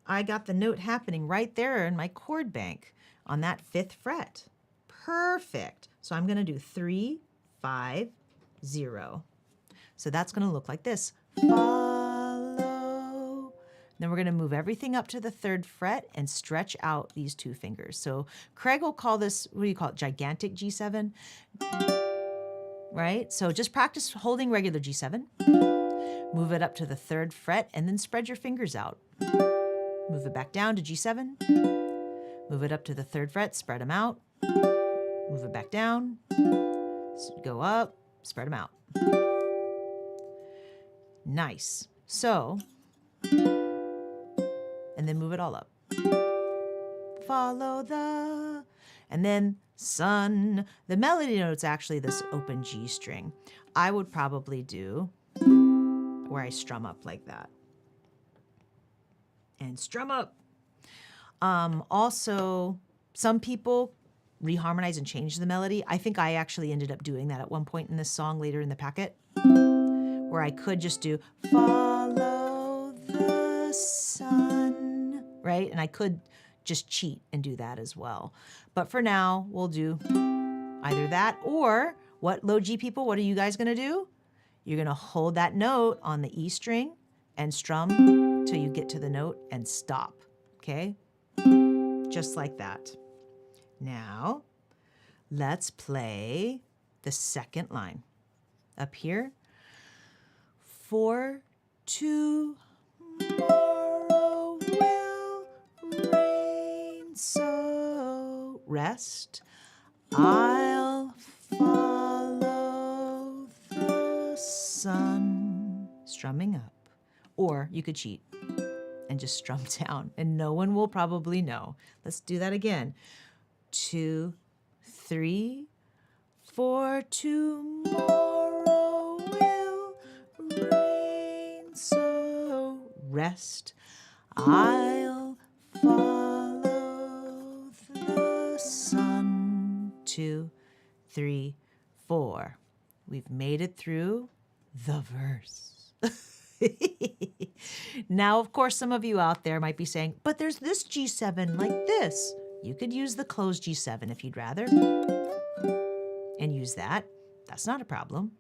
I got the note happening right there in my chord bank on that 5th fret. Perfect. So I'm going to do 3, 5, 0. So that's going to look like this. Follow. Then we're going to move everything up to the 3rd fret and stretch out these 2 fingers. So Craig will call this, what do you call it, gigantic G7? Right? So just practice holding regular G7. Move it up to the 3rd fret and then spread your fingers out. Move it back down to G7. Move it up to the 3rd fret, spread them out. Move it back down. Go up, spread them out. Nice. So, and then move it all up. Follow the, and then sun. The melody note's actually this open G string. I would probably do where I strum up like that. And strum up. Also, some people reharmonize and change the melody. I think I actually ended up doing that at one point in this song later in the packet, where I could just do follow the sun, right? And I could just cheat and do that as well. But for now, we'll do either that or what, low G people, what are you guys gonna do? You're gonna hold that note on the E string and strum till you get to the note and stop, okay? Just like that. Now, let's play the 2nd line. Up here, for tomorrow will rain, so rest. I'll follow the sun. Strumming up. Or you could cheat and just strum down, and no one will probably know. Let's do that again. 2, 3, 4, tomorrow will rain, so rest. I'll follow the sun. 2, 3, 4. We've made it through the verse. Now, of course, some of you out there might be saying, but there's this G7 like this. You could use the closed G7 if you'd rather and use that. That's not a problem.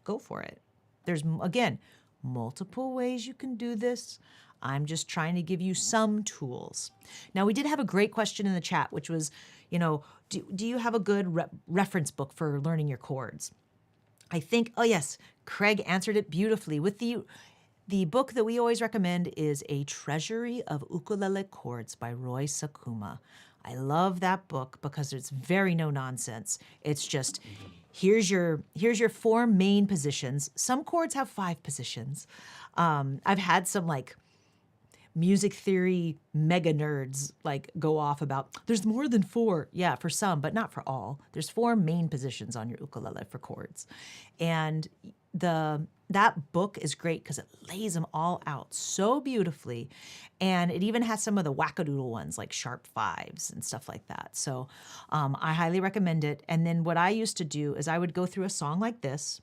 Go for it. There's, again, multiple ways you can do this. I'm just trying to give you some tools. Now, we did have a great question in the chat, which was, you know, do you have a good reference book for learning your chords? I think, oh yes, Craig answered it beautifully with the book that we always recommend is A Treasury of Ukulele Chords by Roy Sakuma. I love that book because it's very no nonsense. It's just here's your 4 main positions. Some chords have 5 positions. I've had some like music theory mega nerds like go off about there's more than 4. Yeah, for some, but not for all. There's 4 main positions on your ukulele for chords. And that book is great because it lays them all out so beautifully. And it even has some of the wackadoodle ones like sharp 5s and stuff like that. So I highly recommend it. And then what I used to do is I would go through a song like this.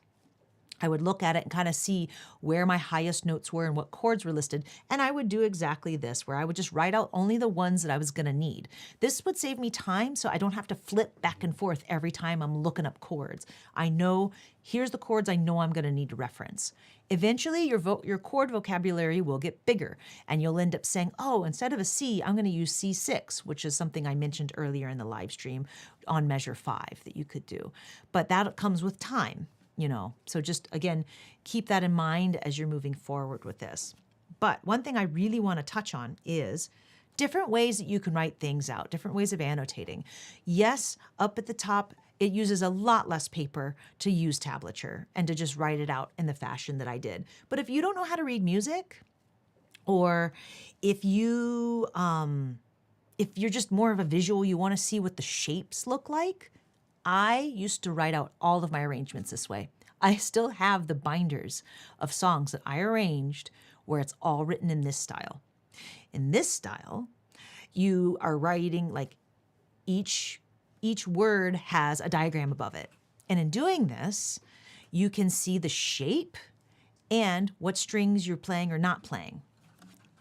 I would look at it and kind of see where my highest notes were and what chords were listed. And I would do exactly this, where I would just write out only the ones that I was going to need. This would save me time so I don't have to flip back and forth every time I'm looking up chords. I know, here's the chords I know I'm going to need to reference. Eventually, your chord vocabulary will get bigger, and you'll end up saying, oh, instead of a C, I'm going to use C6, which is something I mentioned earlier in the live stream on measure 5 that you could do. But that comes with time. So just, again, keep that in mind as you're moving forward with this. But one thing I really want to touch on is different ways that you can write things out, different ways of annotating. Yes, up at the top, it uses a lot less paper to use tablature and to just write it out in the fashion that I did. But if you don't know how to read music, or if you're just more of a visual, you want to see what the shapes look like, I used to write out all of my arrangements this way. I still have the binders of songs that I arranged where it's all written in this style. In this style, you are writing like each word has a diagram above it. And in doing this, you can see the shape and what strings you're playing or not playing.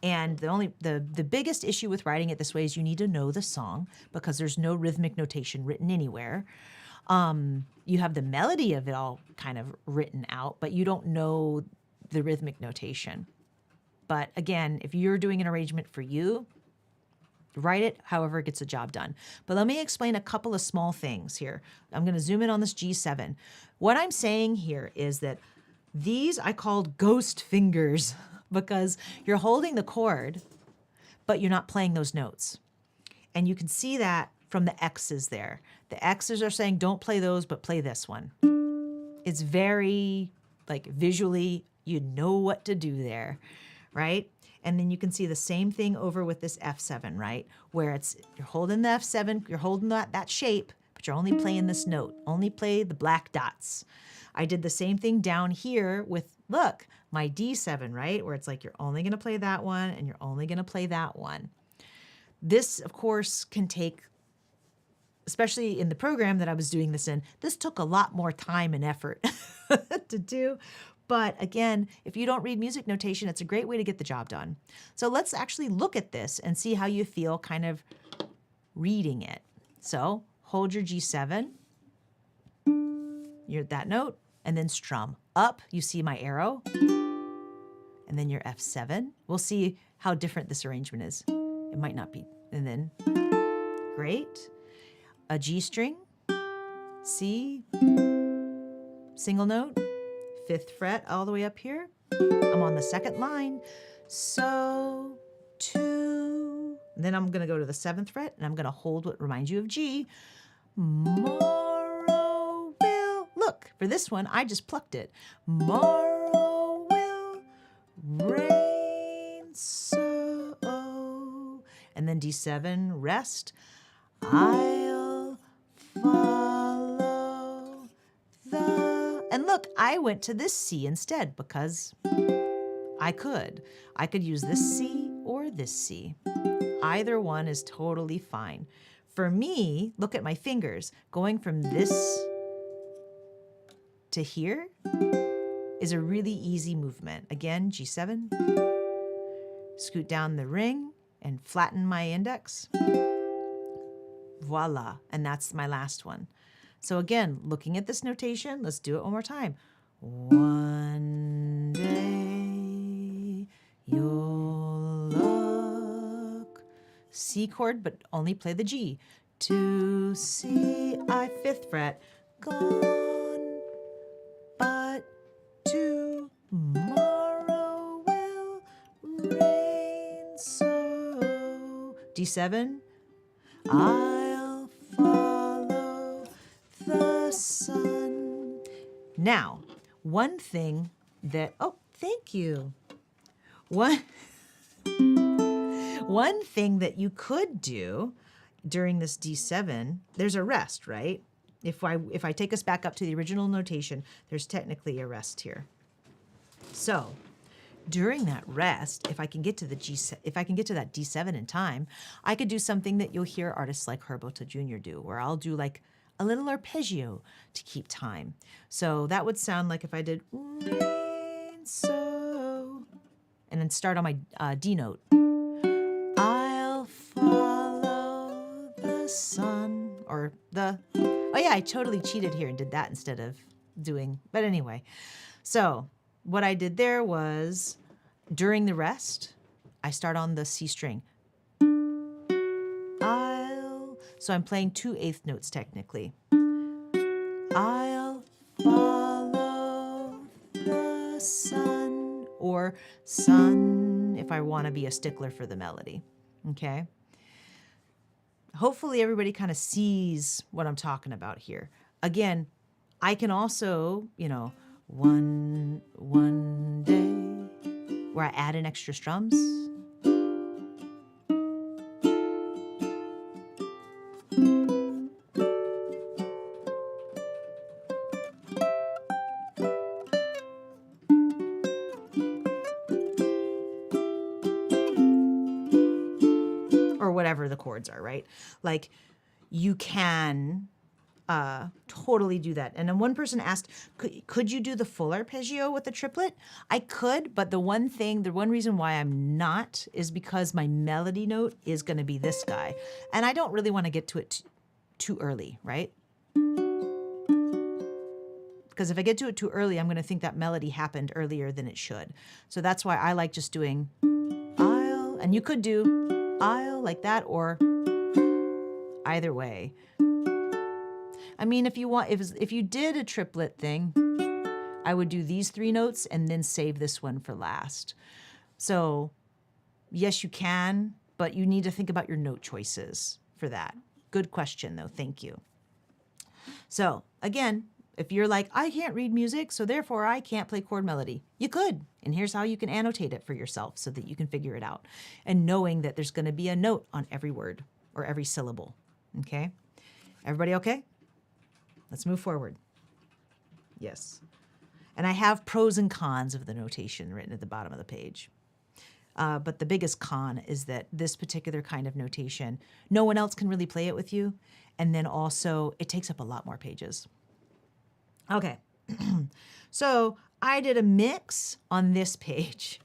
And the biggest issue with writing it this way is you need to know the song because there's no rhythmic notation written anywhere. You have the melody of it all kind of written out, but you don't know the rhythmic notation. But again, if you're doing an arrangement for you, write it however it gets the job done. But let me explain a couple of small things here. I'm going to zoom in on this G7. What I'm saying here is that these I called ghost fingers because you're holding the chord, but you're not playing those notes. And you can see that from the X's there. The X's are saying don't play those, but play this one. It's very, like, visually, you know what to do there, right? And then you can see the same thing over with this F7, right? Where you're holding the F7, you're holding that shape, but you're only playing this note. Only play the black dots. I did the same thing down here with, look, my D7, right? Where it's like you're only going to play that one and you're only going to play that one. This, of course, can take, especially in the program that I was doing this in, this took a lot more time and effort to do. But again, if you don't read music notation, it's a great way to get the job done. So let's actually look at this and see how you feel kind of reading it. So hold your G7, you're at that note, and then strum. Up, you see my arrow, and then your F7. We'll see how different this arrangement is. It might not be. And then, great. A G string, C, single note, 5th fret all the way up here. I'm on the 2nd line. So, 2. And then I'm going to go to the 7th fret, and I'm going to hold what reminds you of G. Morrow will. Look, for this one, I just plucked it. Morrow will rain so. And then D7, rest. I'll follow the. And look, I went to this C instead because I could. I could use this C or this C. Either one is totally fine. For me, look at my fingers. Going from this to here is a really easy movement. Again, G7. Scoot down the ring and flatten my index. Voila. And that's my last one. So again, looking at this notation, let's do it one more time. One day you'll look. C chord, but only play the G. To C, I 5th fret. Gone, but tomorrow will rain so. D7, I'll follow the sun. Now, one thing that, oh, thank you. One thing that you could do during this D7, there's a rest, right? If I take us back up to the original notation, there's technically a rest here. So during that rest, if I can get to that D7 in time, I could do something that you'll hear artists like Herbotta Jr. do, where I'll do like a little arpeggio to keep time. So that would sound like if I did rain so, and then start on my D note. I'll follow the sun, or the, oh yeah, I totally cheated here and did that instead of doing, but anyway. So what I did there was, during the rest, I start on the C string. So I'm playing 2 eighth notes technically. I'll follow the sun, or sun if I want to be a stickler for the melody, okay? Hopefully everybody kind of sees what I'm talking about here. Again, I can also, you know, one day, where I add in extra strums. Or whatever the chords are, right? Like, you can totally do that. And then one person asked, could you do the full arpeggio with the triplet? I could, but the one reason why I'm not is because my melody note is going to be this guy. And I don't really want to get to it too early, right? Because if I get to it too early, I'm going to think that melody happened earlier than it should. So that's why I like just doing I'll, and you could do I'll like that, or either way. I mean, if you want, if you did a triplet thing, I would do these 3 notes and then save this one for last. So yes, you can, but you need to think about your note choices for that. Good question though, thank you. So again, if you're like, I can't read music, so therefore I can't play chord melody, you could. And here's how you can annotate it for yourself so that you can figure it out. And knowing that there's gonna be a note on every word or every syllable, okay? Everybody okay? Let's move forward. Yes. And I have pros and cons of the notation written at the bottom of the page. But the biggest con is that this particular kind of notation, no one else can really play it with you. And then also, it takes up a lot more pages. Okay. So I did a mix on this page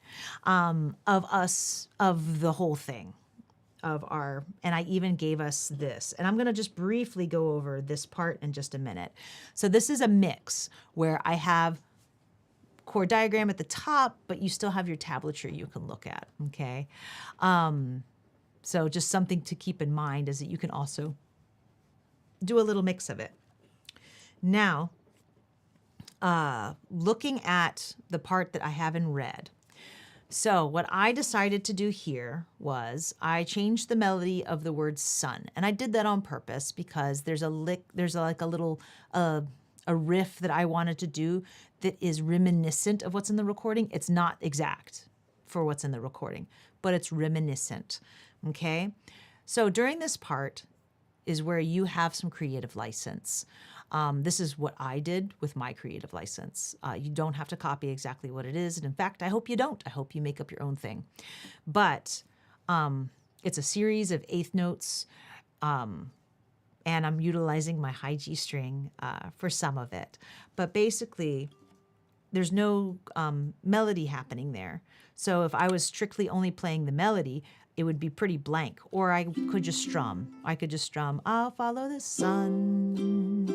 of the whole thing. And I even gave us this. And I'm going to just briefly go over this part in just a minute. So this is a mix where I have chord diagram at the top, but you still have your tablature you can look at, okay? So just something to keep in mind is that you can also do a little mix of it. Now, looking at the part that I have in red, so what I decided to do here was I changed the melody of the word sun. And I did that on purpose because there's a little riff that I wanted to do that is reminiscent of what's in the recording. It's not exact for what's in the recording, but it's reminiscent, okay? So during this part is where you have some creative license. This is what I did with my creative license. You don't have to copy exactly what it is. And in fact, I hope you don't. I hope you make up your own thing. But it's a series of eighth notes, and I'm utilizing my high G string for some of it. But basically, there's no melody happening there. So if I was strictly only playing the melody, it would be pretty blank. Or I could just strum. I could just strum, I'll follow the sun.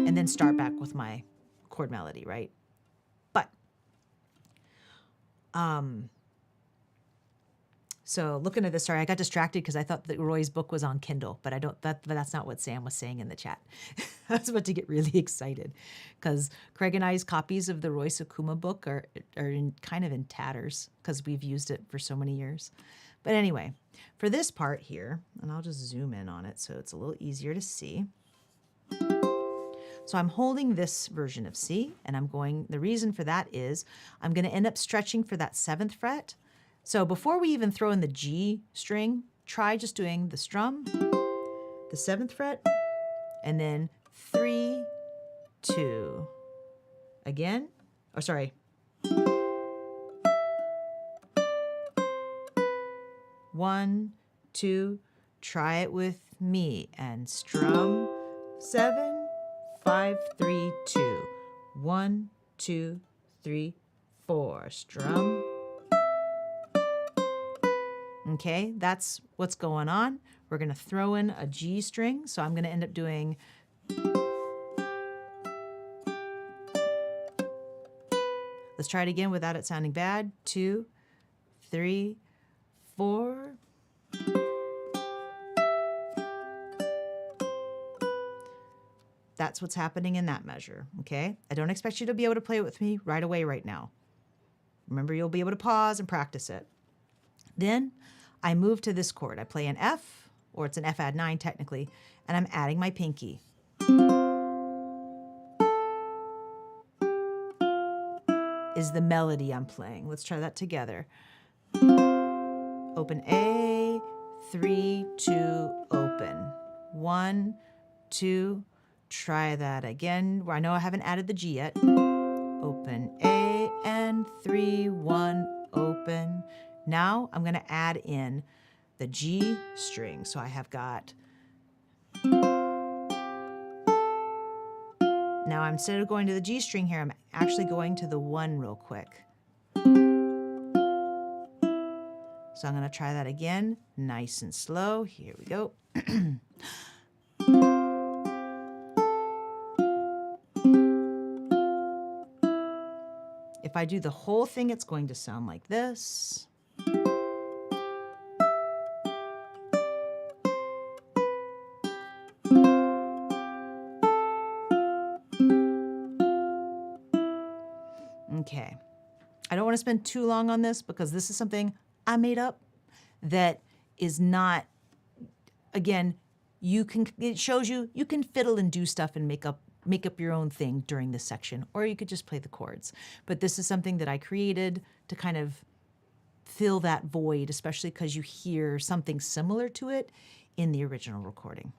And then start back with my chord melody, right? But, so looking at this, sorry, I got distracted because I thought that Roy's book was on Kindle, but that's not what Sam was saying in the chat. I was about to get really excited because Craig and I's copies of the Roy Sakuma book are kind of in tatters because we've used it for so many years. But anyway, for this part here, and I'll just zoom in on it so it's a little easier to see. So I'm holding this version of C, and I'm going, the reason for that is I'm going to end up stretching for that 7th fret. So before we even throw in the G string, try just doing the strum, the 7th fret, and then 3, 2. Again, or sorry. 1, 2, try it with me, and strum 7, 5, 3, 2. 1, 2, 3, 4. Strum. Okay, that's what's going on. We're going to throw in a G string, so I'm going to end up doing let's try it again without it sounding bad. 2, 3, 4. That's what's happening in that measure, okay? I don't expect you to be able to play it with me right away right now. Remember, you'll be able to pause and practice it. Then I move to this chord. I play an F, or it's an F add 9 technically, and I'm adding my pinky. Is the melody I'm playing. Let's try that together. Open A, 3, 2, open. 1, 2, try that again. I know I haven't added the G yet. Open A and 3, 1, open. Now I'm going to add in the G string. So I have got, now instead of going to the G string here, I'm actually going to the 1 real quick. So I'm going to try that again, nice and slow. Here we go. If I do the whole thing, it's going to sound like this. Okay. I don't want to spend too long on this because this is something I made up that is not, again, it shows you can fiddle and do stuff and make up your own thing during this section, or you could just play the chords. But this is something that I created to kind of fill that void, especially because you hear something similar to it in the original recording.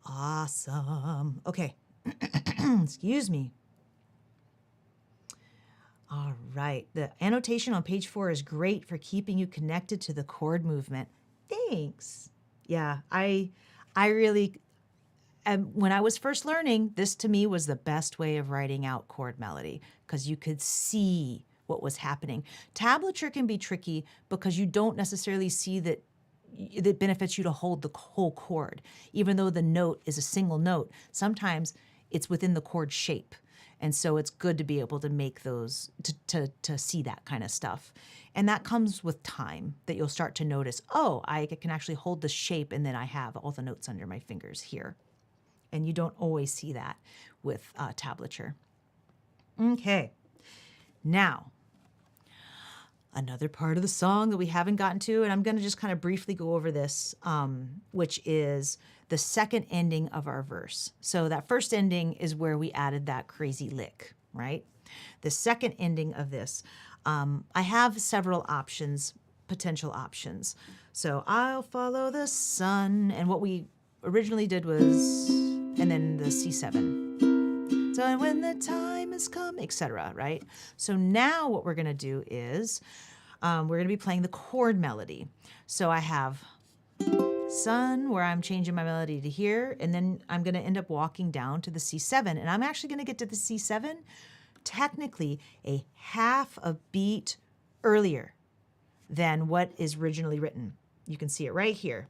Awesome. Okay. Excuse me. All right. The annotation on page 4 is great for keeping you connected to the chord movement. Thanks. Yeah, I really, when I was first learning, this to me was the best way of writing out chord melody because you could see what was happening. Tablature can be tricky because you don't necessarily see that it benefits you to hold the whole chord. Even though the note is a single note, sometimes it's within the chord shape. And so it's good to be able to make those, to see that kind of stuff. And that comes with time, that you'll start to notice, oh, I can actually hold the shape and then I have all the notes under my fingers here. And you don't always see that with tablature. Okay, now, another part of the song that we haven't gotten to, and I'm going to just kind of briefly go over this, which is the second ending of our verse. So that first ending is where we added that crazy lick, right? The second ending of this, I have several options, potential options. So I'll follow the sun, and what we originally did was, and then the C7. So when the time has come, etc., right? So now what we're going to do is we're going to be playing the chord melody. So I have sun, where I'm changing my melody to here, and then I'm going to end up walking down to the C7, and I'm actually going to get to the C7 technically a half a beat earlier than what is originally written. You can see it right here,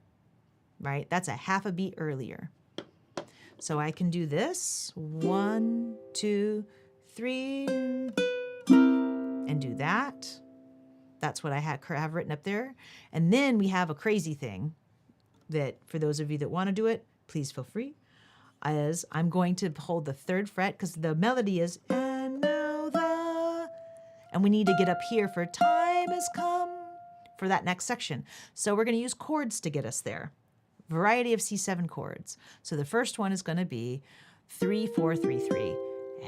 right? That's a half a beat earlier. So I can do this, 1, 2, 3, and do that. That's what I have written up there. And then we have a crazy thing that, for those of you that want to do it, please feel free, as I'm going to hold the 3rd fret because the melody is, and now the, and we need to get up here for time has come for that next section. So we're going to use chords to get us there. Variety of C7 chords. So the first one is going to be 3, 4, 3, 3.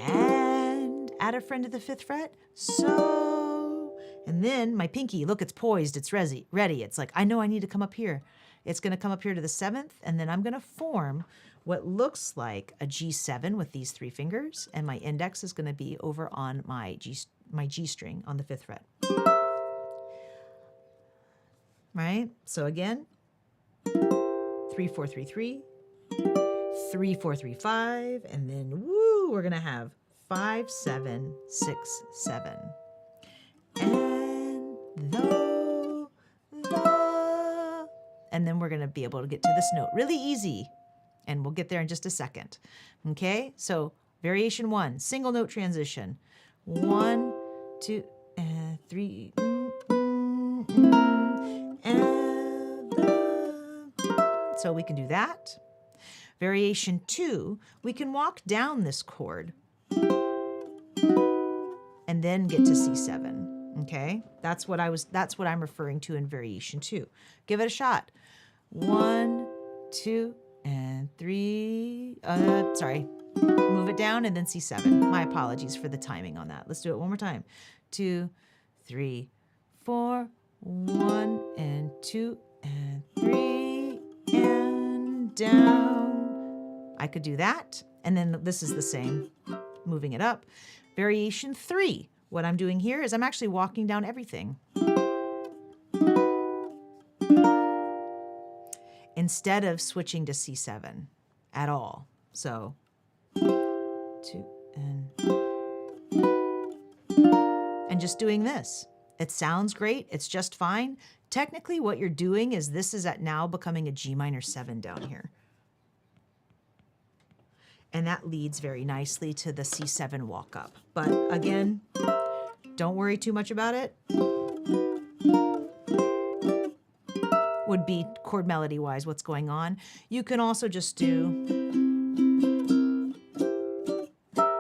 And add a friend to the 5th fret. So, and then my pinky, look, it's poised, it's ready. It's like, I know I need to come up here. It's going to come up here to the 7th, and then I'm going to form what looks like a G7 with these 3 fingers, and my index is going to be over on my G string on the 5th fret. Right? So again, 3, 4, 3, 3, 3, 4, 3, 5, and then woo, we're going to have 5, 7, 6, 7. And and then we're going to be able to get to this note. Really easy. And we'll get there in just a second. Okay? So variation 1, single note transition. 1, 2, 3. So we can do that. Variation 2, we can walk down this chord and then get to C7. Okay? That's what I'm referring to in variation 2. Give it a shot. 1, 2, and 3. Sorry. Move it down and then C7. My apologies for the timing on that. Let's do it one more time. 2, 3, 4, 1, and 2, and 3, and down. I could do that. And then this is the same. Moving it up. Variation 3. What I'm doing here is I'm actually walking down everything. Instead of switching to C7 at all. So 2 and just doing this. It sounds great. It's just fine. Technically what you're doing is this is at now becoming a G minor 7 down here. And that leads very nicely to the C7 walk up. But again, don't worry too much about it. Would be chord melody wise what's going on. You can also just do,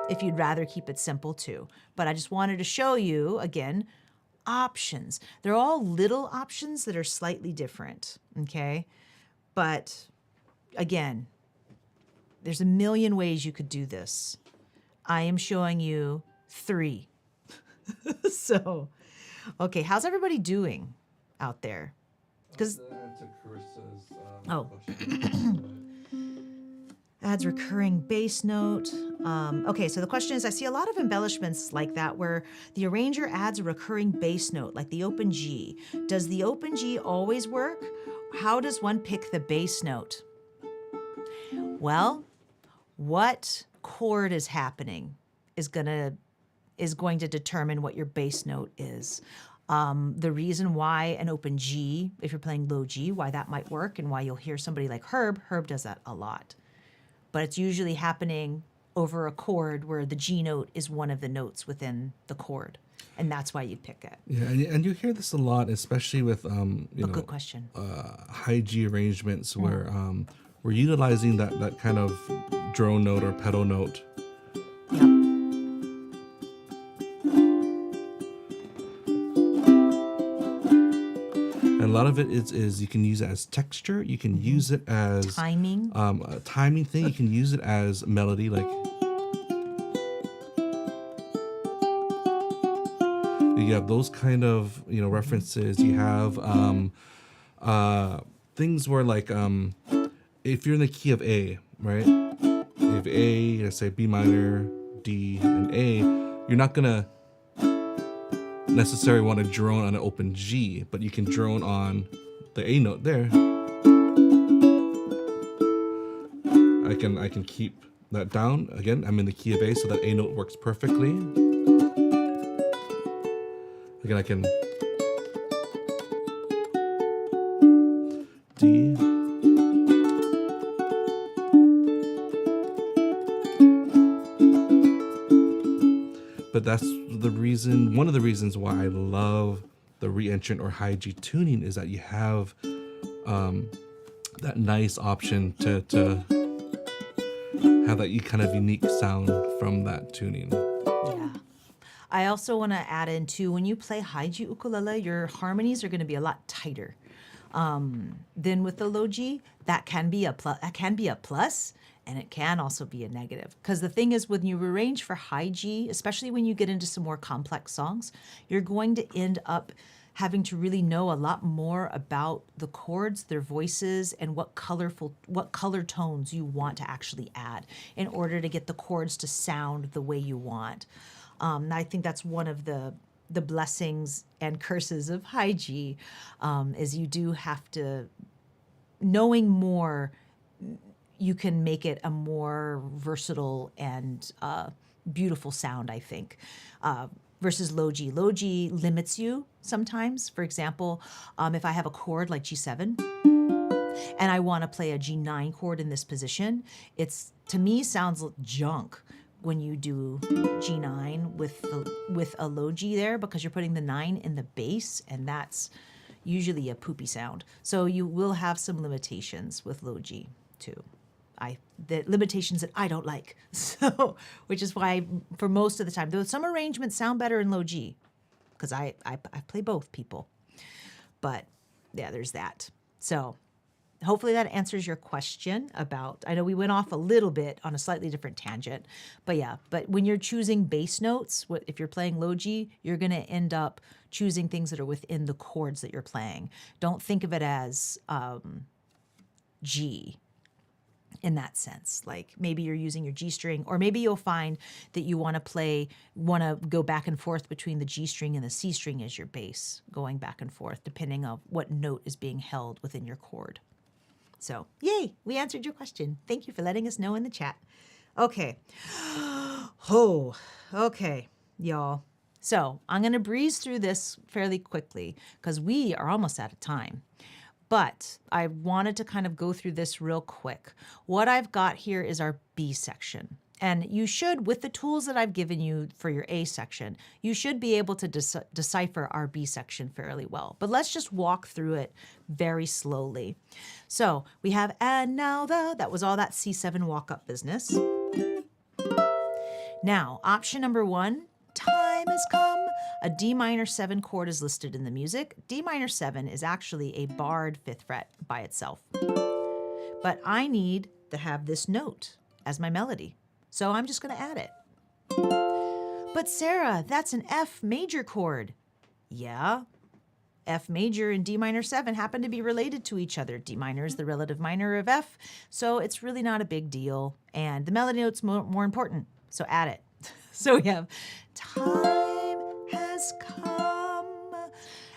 if you'd rather keep it simple too. But I just wanted to show you, again, options. They're all little options that are slightly different, okay? But again, there's a million ways you could do this. I am showing you 3. So, okay, how's everybody doing out there? Because adds recurring bass note. Okay, so the question is, I see a lot of embellishments like that where the arranger adds a recurring bass note, like the open G. Does the open G always work? How does one pick the bass note? Well, what chord is happening is going to determine what your bass note is. The reason why an open G, if you're playing low G, why that might work and why you'll hear somebody like Herb does that a lot. But it's usually happening over a chord where the G note is one of the notes within the chord. And that's why you pick it. Yeah, and you hear this a lot, especially with good question. High G arrangements where we're utilizing that kind of drone note or pedal note. Yep. And a lot of it is you can use it as texture. You can use it as timing. A timing thing. You can use it as melody, like you have those kind of references. You have things where like if you're in the key of A, right? You have A, let's say B minor, D, and A. You're not gonna necessarily want to drone on an open G, but you can drone on the A note there. I can keep that down. Again, I'm in the key of A, so that A note works perfectly. Again, I can D. But that's one of the reasons why I love the reentrant or high G tuning is that you have that nice option to have that kind of unique sound from that tuning. Yeah. I also want to add in too, when you play high G ukulele, your harmonies are going to be a lot tighter than with the low G. That can be a plus, and it can also be a negative. Because the thing is, when you arrange for high G, especially when you get into some more complex songs, you're going to end up having to really know a lot more about the chords, their voices, and what color tones you want to actually add in order to get the chords to sound the way you want. I think that's one of the blessings and curses of high G, is you do have to, knowing more, you can make it a more versatile and beautiful sound, I think, versus low G. Low G limits you sometimes. For example, if I have a chord like G7 and I want to play a G9 chord in this position, it's, to me, sounds junk when you do G9 with a low G there, because you're putting the 9 in the bass, and that's usually a poopy sound. So you will have some limitations with low G too. The limitations that I don't like. So, which is why for most of the time, though some arrangements sound better in low G, because I play both, people. But yeah, there's that. So hopefully that answers your question about, I know we went off a little bit on a slightly different tangent, but yeah, but when you're choosing bass notes, if you're playing low G, you're going to end up choosing things that are within the chords that you're playing. Don't think of it as G in that sense. Like maybe you're using your G string, or maybe you'll find that you want to go back and forth between the G string and the C string as your bass, going back and forth depending on what note is being held within your chord. So, yay, we answered your question. Thank you for letting us know in the chat. Okay. Oh, okay, y'all. So I'm going to breeze through this fairly quickly because we are almost out of time. But I wanted to kind of go through this real quick. What I've got here is our B section. And you should, with the tools that I've given you for your A section, you should be able to decipher our B section fairly well. But let's just walk through it very slowly. So we have, and now that was all that C7 walk-up business. Now, option number 1, time has come. A D minor 7 chord is listed in the music. D minor 7 is actually a barred 5th fret by itself. But I need to have this note as my melody. So I'm just going to add it. But Sarah, that's an F major chord. Yeah, F major and D minor 7 happen to be related to each other. D minor is the relative minor of F, so it's really not a big deal. And the melody note's more important, so add it. So we have time has come.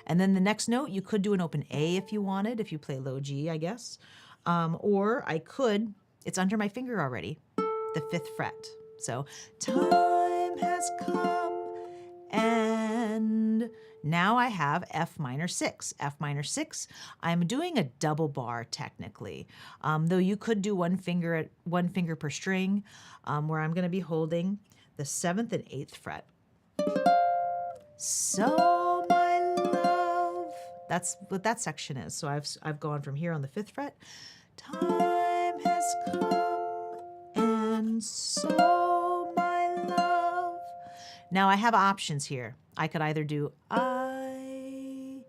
And then the next note, you could do an open A if you wanted, if you play low G, I guess. Or I could, it's under my finger already, the 5th fret. So time has come, and now I have F minor 6. F minor 6, I'm doing a double bar technically, though you could do one finger per string, where I'm going to be holding the 7th and 8th fret. So my love, that's what that section is. So I've gone from here on the 5th fret. Time has come, and so my love. Now I have options here. I could either do I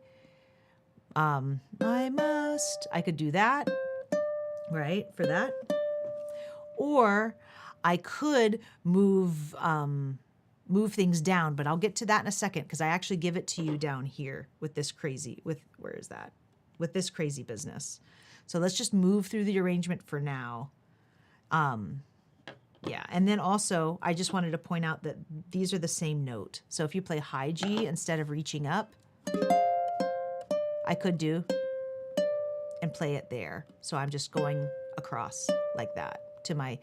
must. I could do that, right, for that. Or I could move things down, but I'll get to that in a second because I actually give it to you down here with this crazy, where is that? With this crazy business. So let's just move through the arrangement for now. Yeah, and then also I just wanted to point out that these are the same note. So if you play high G instead of reaching up, I could do and play it there. So I'm just going across like that to my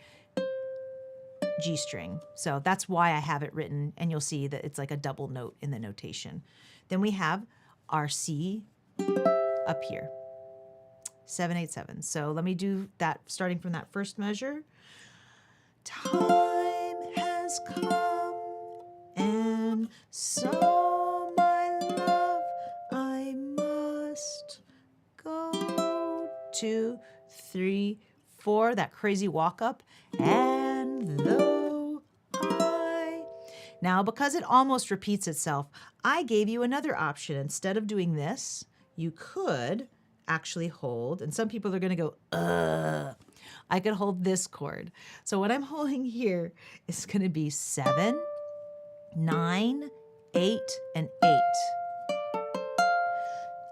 G string. So that's why I have it written, and you'll see that it's like a double note in the notation. Then we have our C up here, 7, 8, 7. So let me do that starting from that first measure. Time has come, and so my love, I must go. 2, 3, 4, that crazy walk up, and though I. Now, because it almost repeats itself, I gave you another option. Instead of doing this, you could actually hold, and some people are going to go, I could hold this chord. So what I'm holding here is going to be 7, 9, 8, and 8.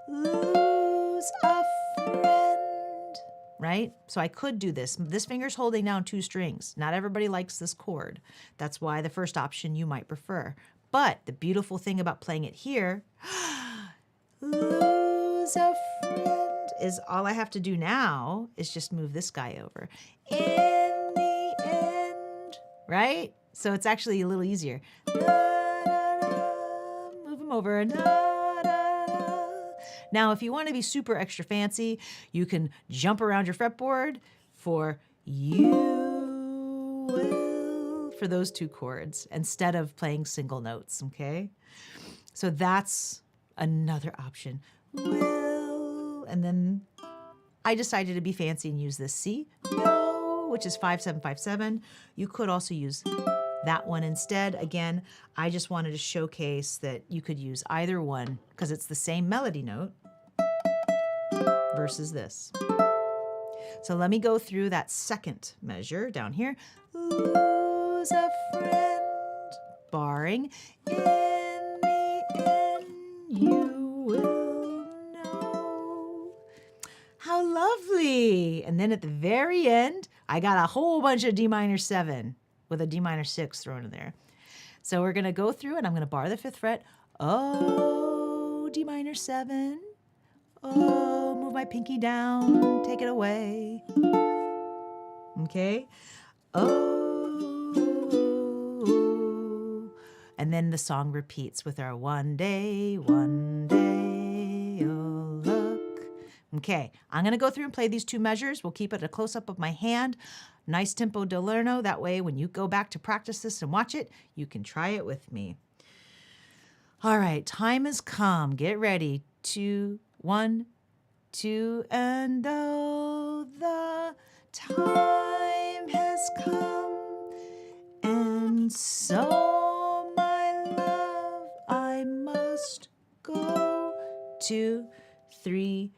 Lose a friend, right? So I could do this. This finger's holding down 2 strings. Not everybody likes this chord. That's why the first option you might prefer. But the beautiful thing about playing it here, lose a friend, is all I have to do now is just move this guy over. In the end, right? So it's actually a little easier. Move him over. Now, if you want to be super extra fancy, you can jump around your fretboard for you will, for those 2 chords, instead of playing single notes, okay? So that's another option. Will, and then I decided to be fancy and use this C, no, which is 5, 7, 5, 7. You could also use that one instead. Again, I just wanted to showcase that you could use either one because it's the same melody note versus this. So let me go through that second measure down here. Lose a friend, barring in the end you will know. How lovely. And then at the very end, I got a whole bunch of D minor 7 with a D minor 6 thrown in there. So we're going to go through and I'm going to bar the 5th fret. Oh, D minor 7. Oh, move my pinky down, take it away. Okay. Oh. And then the song repeats with our one day you'll look. Okay, I'm going to go through and play these 2 measures. We'll keep it a close-up of my hand. Nice tempo de lerno. That way, when you go back to practice this and watch it, you can try it with me. All right, time has come. Get ready. 2, 1, 2, and oh, the time has come, and so, my love, I must go. 2, 3,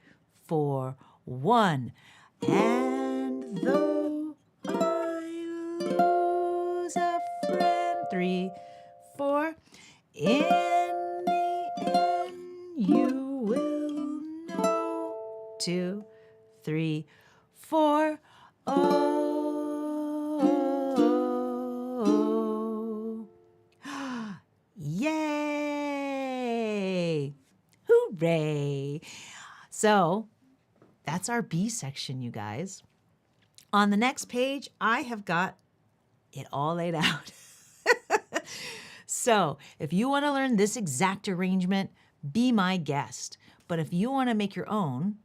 4, 1, and though I lose a friend, 3, 4, in the end you will know. 2, 3, 4, oh. Yay! Hooray! So that's our B section, you guys. On the next page, I have got it all laid out. So if you want to learn this exact arrangement, be my guest. But if you want to make your own,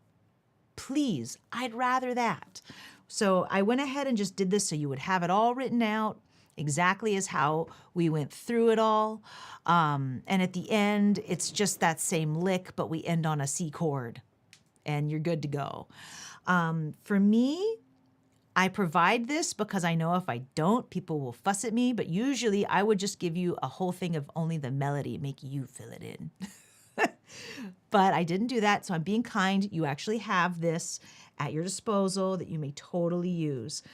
please, I'd rather that. So I went ahead and just did this so you would have it all written out exactly as how we went through it all. And at the end, it's just that same lick, but we end on a C chord and you're good to go. For me, I provide this because I know if I don't, people will fuss at me, but usually I would just give you a whole thing of only the melody, make you fill it in. But I didn't do that, so I'm being kind. You actually have this at your disposal that you may totally use.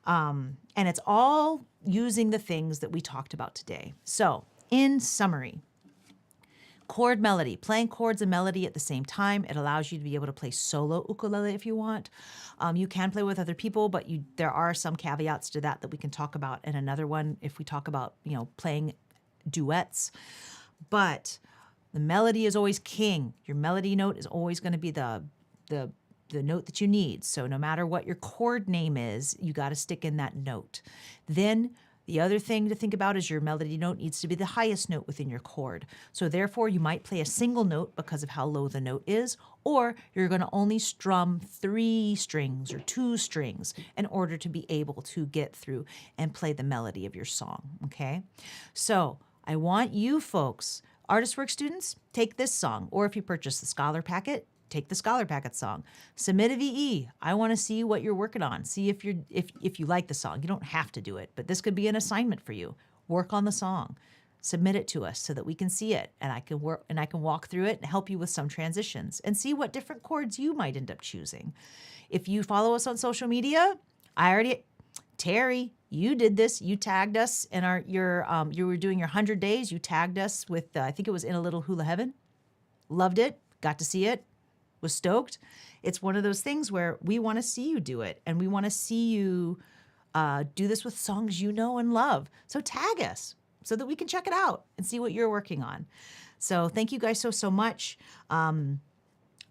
And it's all using the things that we talked about today. So, in summary, chord melody, playing chords and melody at the same time. It allows you to be able to play solo ukulele if you want. You can play with other people, but there are some caveats to that we can talk about in another one if we talk about, playing duets. But the melody is always king. Your melody note is always going to be the note that you need. So no matter what your chord name is, you got to stick in that note. Then the other thing to think about is your melody note needs to be the highest note within your chord. So therefore, you might play a single note because of how low the note is, or you're going to only strum 3 strings or 2 strings in order to be able to get through and play the melody of your song, okay? So I want you folks, ArtistWorks students, take this song, or if you purchase the Scholar Packet, take the Scholar Packet song. Submit a VE. I want to see what you're working on. See if you like the song. You don't have to do it, but this could be an assignment for you. Work on the song. submit it to us so that we can see it, and I can walk through it and help you with some transitions and see what different chords you might end up choosing. If you follow us on social media, Terry, you did this. You tagged us in you were doing your 100 days. You tagged us with, I think it was In a Little Hula Heaven. Loved it. Got to see it. Was stoked. It's one of those things where we want to see you do it, and we want to see you do this with songs you know and love. So tag us so that we can check it out and see what you're working on. So thank you guys so much. I'm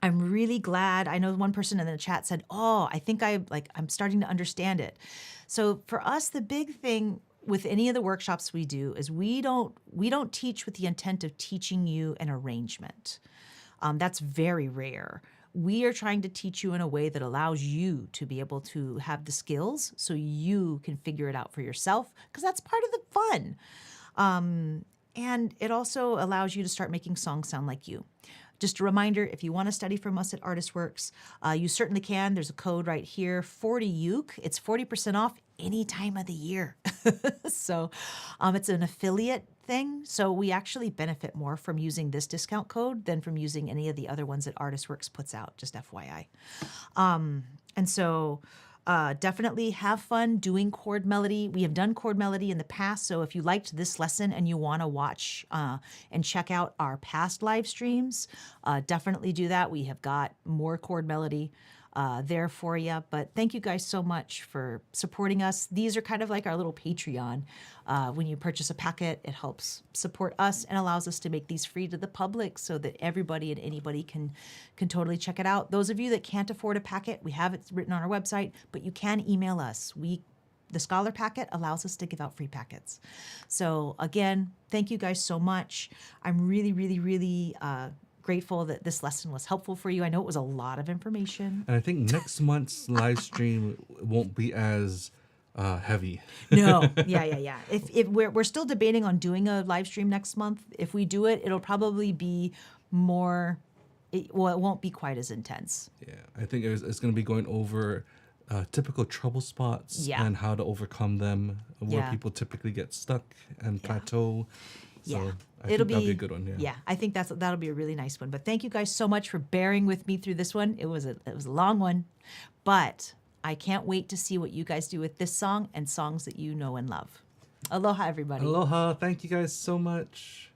really glad. I know one person in the chat said, "Oh, I think I'm starting to understand it." So for us, the big thing with any of the workshops we do is we don't teach with the intent of teaching you an arrangement. That's very rare. We are trying to teach you in a way that allows you to be able to have the skills so you can figure it out for yourself, because that's part of the fun. And it also allows you to start making songs sound like you. Just a reminder, if you want to study from us at ArtistWorks, you certainly can. There's a code right here, 40uke. It's 40% off any time of the year. So it's an affiliate thing. So we actually benefit more from using this discount code than from using any of the other ones that ArtistWorks puts out, just FYI. And so definitely have fun doing Chord Melody. We have done Chord Melody in the past, so if you liked this lesson and you want to watch and check out our past live streams, definitely do that. We have got more Chord Melody there for you. But thank you guys so much for supporting us. These are kind of like our little Patreon. When you purchase a packet, it helps support us and allows us to make these free to the public so that everybody and anybody can totally check it out. Those of you that can't afford a packet, we have it written on our website, but you can email us. The Scholar Packet allows us to give out free packets. So again, thank you guys so much. I'm really, really, really grateful that this lesson was helpful for you. I know it was a lot of information. And I think next month's live stream won't be as heavy. No, yeah. If we're still debating on doing a live stream next month. If we do it, it'll probably be more. It won't be quite as intense. Yeah, I think it's going to be going over typical trouble spots and how to overcome them, where people typically get stuck and plateau. So I think that'll be a good one. Yeah, I think that'll be a really nice one. But thank you guys so much for bearing with me through this one. It was a long one, but I can't wait to see what you guys do with this song and songs that you know and love. Aloha, everybody. Aloha. Thank you guys so much.